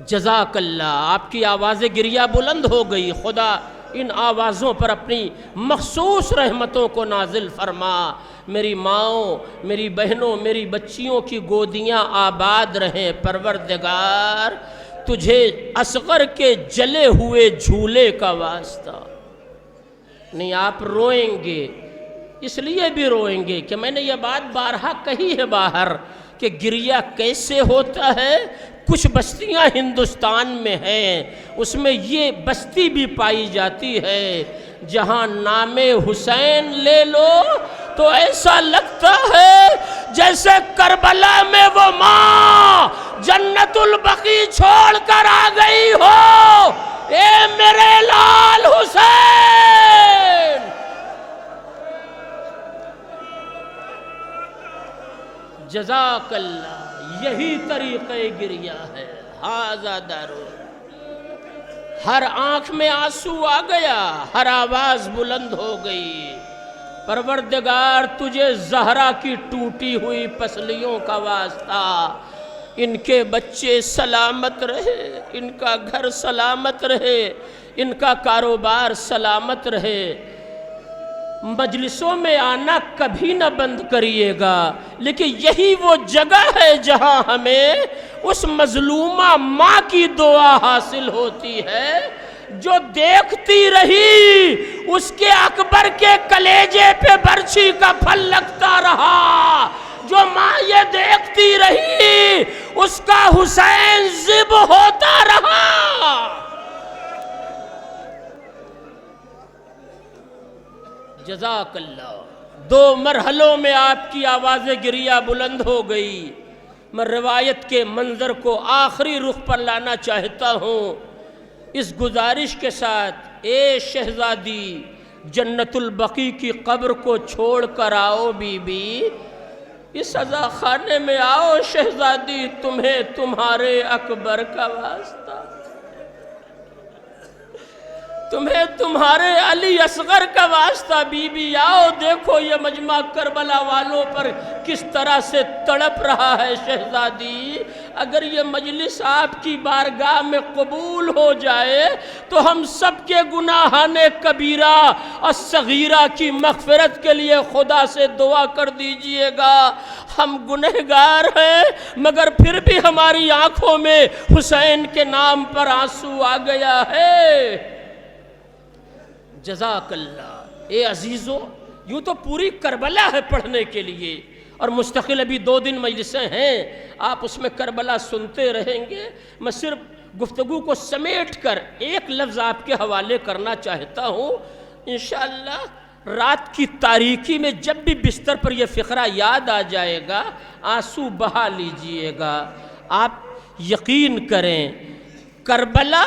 Speaker 1: جزاک اللہ، آپ کی آواز گریہ بلند ہو گئی، خدا ان آوازوں پر اپنی مخصوص رحمتوں کو نازل فرما۔ میری ماؤں، میری بہنوں، میری بچیوں کی گودیاں آباد رہیں۔ پروردگار تجھے اصغر کے جلے ہوئے جھولے کا واسطہ۔ نہیں، آپ روئیں گے، اس لیے بھی روئیں گے کہ میں نے یہ بات بارہا کہی ہے باہر کہ گریہ کیسے ہوتا ہے۔ کچھ بستیاں ہندوستان میں ہیں، اس میں یہ بستی بھی پائی جاتی ہے جہاں نام حسین لے لو تو ایسا لگتا ہے جیسے کربلا میں وہ ماں جنت البقیع چھوڑ کر آ گئی ہو۔ اے میرے لال حسین، جزاک اللہ، یہی طریقہ گریہ ہے۔ ھذا دارو، ہر آنکھ میں آنسو آ گیا، ہر آواز بلند ہو گئی۔ پروردگار تجھے زہرا کی ٹوٹی ہوئی پسلیوں کا واسطہ، ان کے بچے سلامت رہے، ان کا گھر سلامت رہے، ان کا کاروبار سلامت رہے۔ مجلسوں میں آنا کبھی نہ بند کریے گا، لیکن یہی وہ جگہ ہے جہاں ہمیں اس مظلومہ ماں کی دعا حاصل ہوتی ہے جو دیکھتی رہی اس کے اکبر کے کلیجے پہ برچھی کا پھل لگتا رہا، جو ماں یہ دیکھتی رہی اس کا حسین ذبح ہوتا رہا۔ جزاک اللہ۔ 2 مرحلوں میں آپ کی آواز گریہ بلند ہو گئی۔ میں روایت کے منظر کو آخری رخ پر لانا چاہتا ہوں اس گزارش کے ساتھ، اے شہزادی جنت البقیع کی قبر کو چھوڑ کر آؤ بی بی، اس عزا خانے میں آؤ شہزادی، تمہیں تمہارے اکبر کا واسطہ، تمہیں تمہارے علی اصغر کا واسطہ، بی بی آؤ، دیکھو یہ مجمع کربلا والوں پر کس طرح سے تڑپ رہا ہے شہزادی۔ اگر یہ مجلس آپ کی بارگاہ میں قبول ہو جائے تو ہم سب کے گناہان کبیرہ اور صغیرہ کی مغفرت کے لیے خدا سے دعا کر دیجئے گا۔ ہم گنہگار ہیں مگر پھر بھی ہماری آنکھوں میں حسین کے نام پر آنسو آ گیا ہے۔ جزاک اللہ۔ اے عزیزو، یوں تو پوری کربلا ہے پڑھنے کے لیے، اور مستقل ابھی 2 دن مجلسیں ہیں، آپ اس میں کربلا سنتے رہیں گے۔ میں صرف گفتگو کو سمیٹ کر ایک لفظ آپ کے حوالے کرنا چاہتا ہوں۔ انشاءاللہ رات کی تاریکی میں جب بھی بستر پر یہ فقرہ یاد آ جائے گا، آنسو بہا لیجئے گا۔ آپ یقین کریں، کربلا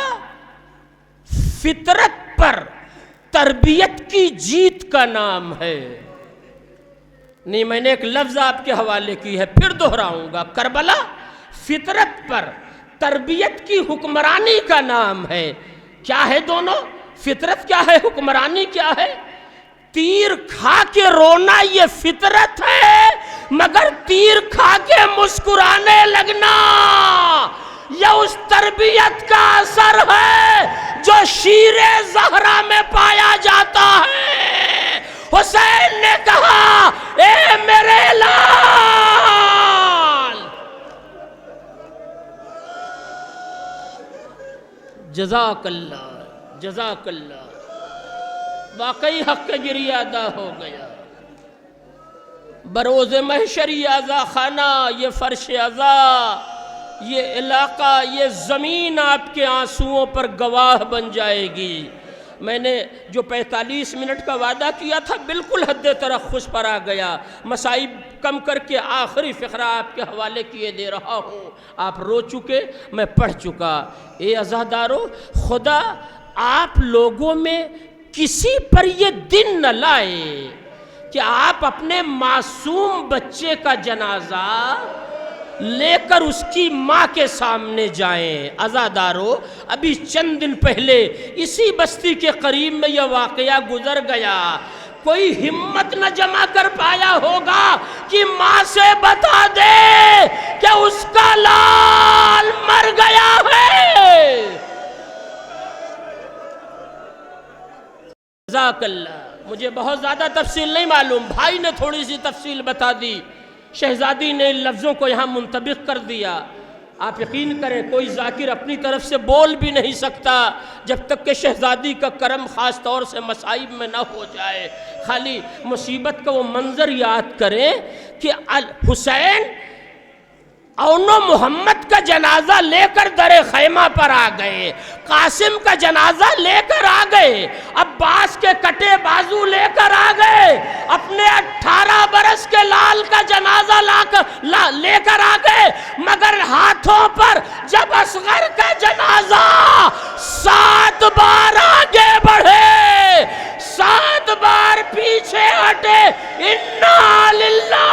Speaker 1: فطرت پر تربیت کی جیت کا نام ہے۔ نہیں، میں نے ایک لفظ آپ کے حوالے کی ہے، پھر دہراؤں گا، کربلا فطرت پر تربیت کی حکمرانی کا نام ہے۔ کیا ہے دونوں؟ فطرت کیا ہے، حکمرانی کیا ہے؟ تیر کھا کے رونا یہ فطرت ہے، مگر تیر کھا کے مسکرانے لگنا یہ اس تربیت کا اثر ہے جو شیر زہرا میں پایا جاتا ہے۔ حسین نے کہا، اے میرے لال، جزاک اللہ، جزاک اللہ۔ واقعی حق گریہ ادا ہو گیا۔ بروز محشری عزا خانہ، یہ فرش عزا، یہ علاقہ، یہ زمین آپ کے آنسوؤں پر گواہ بن جائے گی۔ میں نے جو 45 منٹ کا وعدہ کیا تھا بالکل حد ترخص پر آ گیا۔ مصائب کم کر کے آخری فقرہ آپ کے حوالے کیے دے رہا ہوں۔ آپ رو چکے، میں پڑھ چکا۔ اے عزادارو، خدا آپ لوگوں میں کسی پر یہ دن نہ لائے کہ آپ اپنے معصوم بچے کا جنازہ لے کر اس کی ماں کے سامنے جائیں۔ عزادارو، ابھی چند دن پہلے اسی بستی کے قریب میں یہ واقعہ گزر گیا۔ کوئی ہمت نہ جمع کر پایا ہوگا کہ ماں سے بتا دے کہ اس کا لال مر گیا ہے۔ جزاک اللہ۔ مجھے بہت زیادہ تفصیل نہیں معلوم، بھائی نے تھوڑی سی تفصیل بتا دی، شہزادی نے ان لفظوں کو یہاں منطبق کر دیا۔ آپ یقین کریں کوئی ذاکر اپنی طرف سے بول بھی نہیں سکتا جب تک کہ شہزادی کا کرم خاص طور سے مصائب میں نہ ہو جائے۔ خالی مصیبت کا وہ منظر یاد کریں کہ حسین اون و محمد کا جنازہ لے کر در خیمہ پر آ گئے، قاسم کا جنازہ لے کر آ گئے، عباس کے کٹے بازو لے کر آ گئے، اپنے 18 برس کے لال کا جنازہ لے کر آ گئے، مگر ہاتھوں پر جب اصغر کا جنازہ 7 بار آگے بڑھے، 7 بار پیچھے ہٹے، انا للہ۔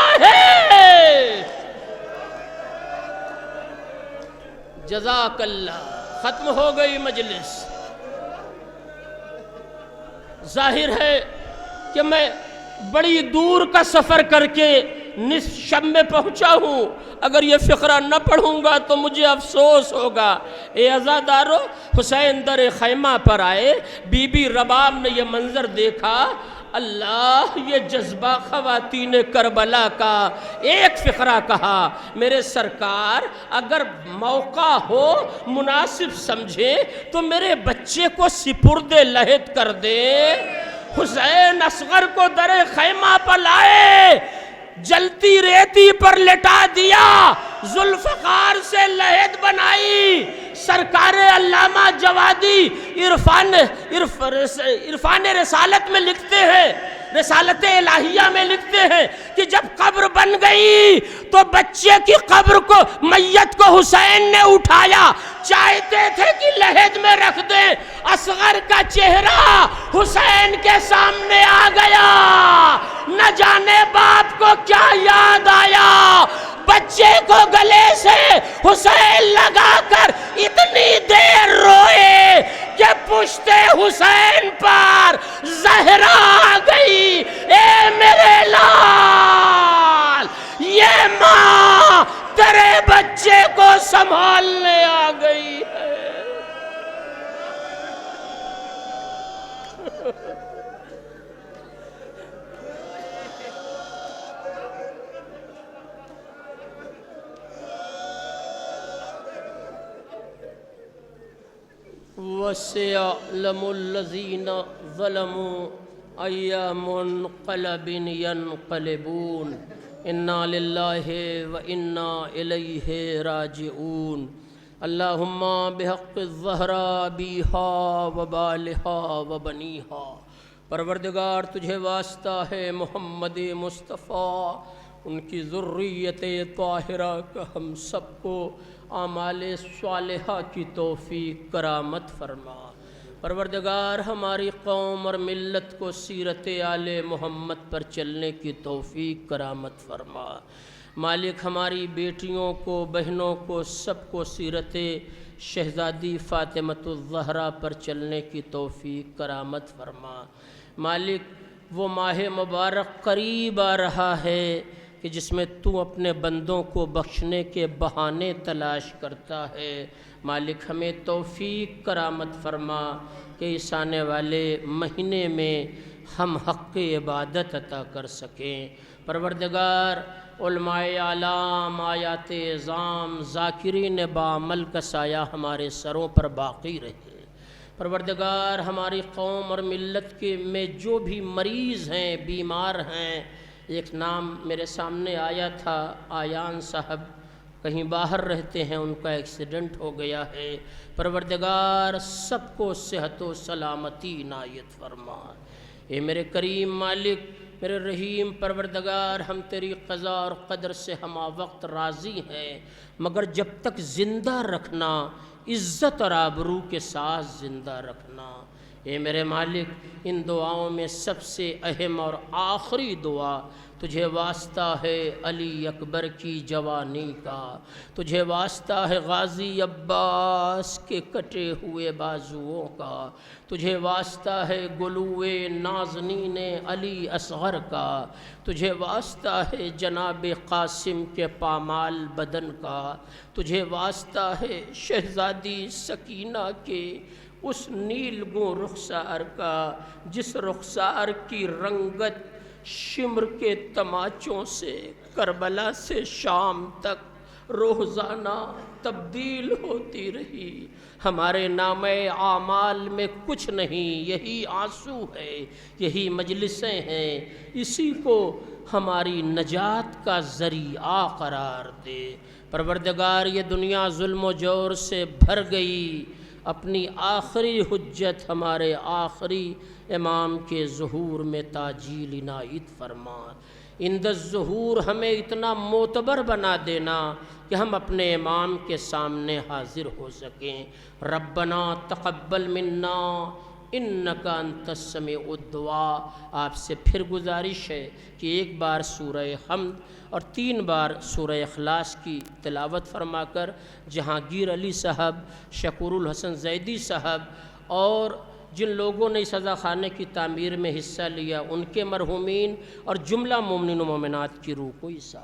Speaker 1: جزاک اللہ۔ ختم ہو گئی مجلس۔ ظاہر ہے کہ میں بڑی دور کا سفر کر کے نصف شب میں پہنچا ہوں، اگر یہ فقرہ نہ پڑھوں گا تو مجھے افسوس ہوگا۔ اے عزادارو، حسین در خیمہ پر آئے، بی بی رباب نے یہ منظر دیکھا۔ اللہ، یہ جذبہ خواتین کربلا کا۔ ایک فقرہ کہا، میرے سرکار اگر موقع ہو مناسب سمجھیں تو میرے بچے کو سپرد لحد کر دیں۔ حسین اصغر کو در خیمہ پر لائے، جلتی ریتی پر لٹا دیا، ذوالفقار سے لحد بنائی۔ سرکار علامہ جوادی عرفان رسالت میں لکھتے ہیں، رسالت الہیہ میں لکھتے ہیں کہ جب قبر بن گئی تو بچے کی قبر کو، میت کو حسین نے اٹھایا، چاہتے تھے کہ لحد میں رکھ دیں، اصغر کا چہرہ حسین کے سامنے آ گیا۔ نہ جانے باپ کو کیا یاد آیا، بچے کو گلے سے حسین لگا کر اتنی دیر روئے کہ پشت حسین پر زہرا آ گئی۔ اے میرے لال، یہ ماں تیرے بچے کو سنبھالنے آ گئی ہے۔ وَسَيَعْلَمُ الَّذِينَ ظَلَمُوا أَيَّ مُنْقَلَبٍ يَنْقَلِبُونَ إِنَّا لِلَّهِ وَإِنَّا إِلَيْهِ رَاجِعُونَ اللہم بحق الزہرا بیہا وبالہا وبنیہا۔ پروردگار تجھے واسطہ ہے محمد مصطفیٰ، ان کی ذریت طاہرہ کا ہم سب کو اعمال صالحہ کی توفیق کرامت فرما۔ پروردگار ہماری قوم اور ملت کو سیرت آل محمد پر چلنے کی توفیق کرامت فرما۔ مالک ہماری بیٹیوں کو، بہنوں کو، سب کو سیرت شہزادی فاطمۃ الزہرا پر چلنے کی توفیق کرامت فرما۔ مالک وہ ماہ مبارک قریب آ رہا ہے کہ جس میں تو اپنے بندوں کو بخشنے کے بہانے تلاش کرتا ہے۔ مالک ہمیں توفیق کرامت فرما کہ اس آنے والے مہینے میں ہم حق عبادت عطا کر سکیں۔ پروردگار علماء اعلام، آیات اعظام، ذاکرین بعمل کا سایہ ہمارے سروں پر باقی رہے۔ پروردگار ہماری قوم اور ملت کے میں جو بھی مریض ہیں، بیمار ہیں، ایک نام میرے سامنے آیا تھا، آیان صاحب کہیں باہر رہتے ہیں، ان کا ایکسیڈنٹ ہو گیا ہے۔ پروردگار سب کو صحت و سلامتی عنایت فرما۔ اے میرے کریم مالک، میرے رحیم پروردگار، ہم تیری قضا اور قدر سے ہمہ وقت راضی ہیں، مگر جب تک زندہ رکھنا، عزت اور آبرو کے ساتھ زندہ رکھنا۔ اے میرے مالک، ان دعاؤں میں سب سے اہم اور آخری دعا تجھے واسطہ ہے علی اکبر کی جوانی کا، تجھے واسطہ ہے غازی عباس کے کٹے ہوئے بازوؤں کا، تجھے واسطہ ہے گلوے نازنین علی اصغر کا، تجھے واسطہ ہے جناب قاسم کے پامال بدن کا، تجھے واسطہ ہے شہزادی سکینہ کے اس نیل گوں رخسار کا، جس رخسار کی رنگت شمر کے تماچوں سے کربلا سے شام تک روزانہ تبدیل ہوتی رہی۔ ہمارے نامہ اعمال میں کچھ نہیں، یہی آنسو ہے، یہی مجلسیں ہیں، اسی کو ہماری نجات کا ذریعہ قرار دے۔ پروردگار، یہ دنیا ظلم و جور سے بھر گئی، اپنی آخری حجت ہمارے آخری امام کے ظہور میں تعجیل عنایت فرما۔ عند الظہور ہمیں اتنا معتبر بنا دینا کہ ہم اپنے امام کے سامنے حاضر ہو سکیں۔ ربنا تقبل منا انک انت السمیع الدعاء۔ آپ سے پھر گزارش ہے کہ ایک بار سورہ حمد اور 3 بار سورہ اخلاص کی تلاوت فرما کر جہانگیر علی صاحب، شکور الحسن زیدی صاحب اور جن لوگوں نے اس عزا خانے کی تعمیر میں حصہ لیا، ان کے مرحومین اور جملہ مومنین و مومنات کی روح کو عیسیٰ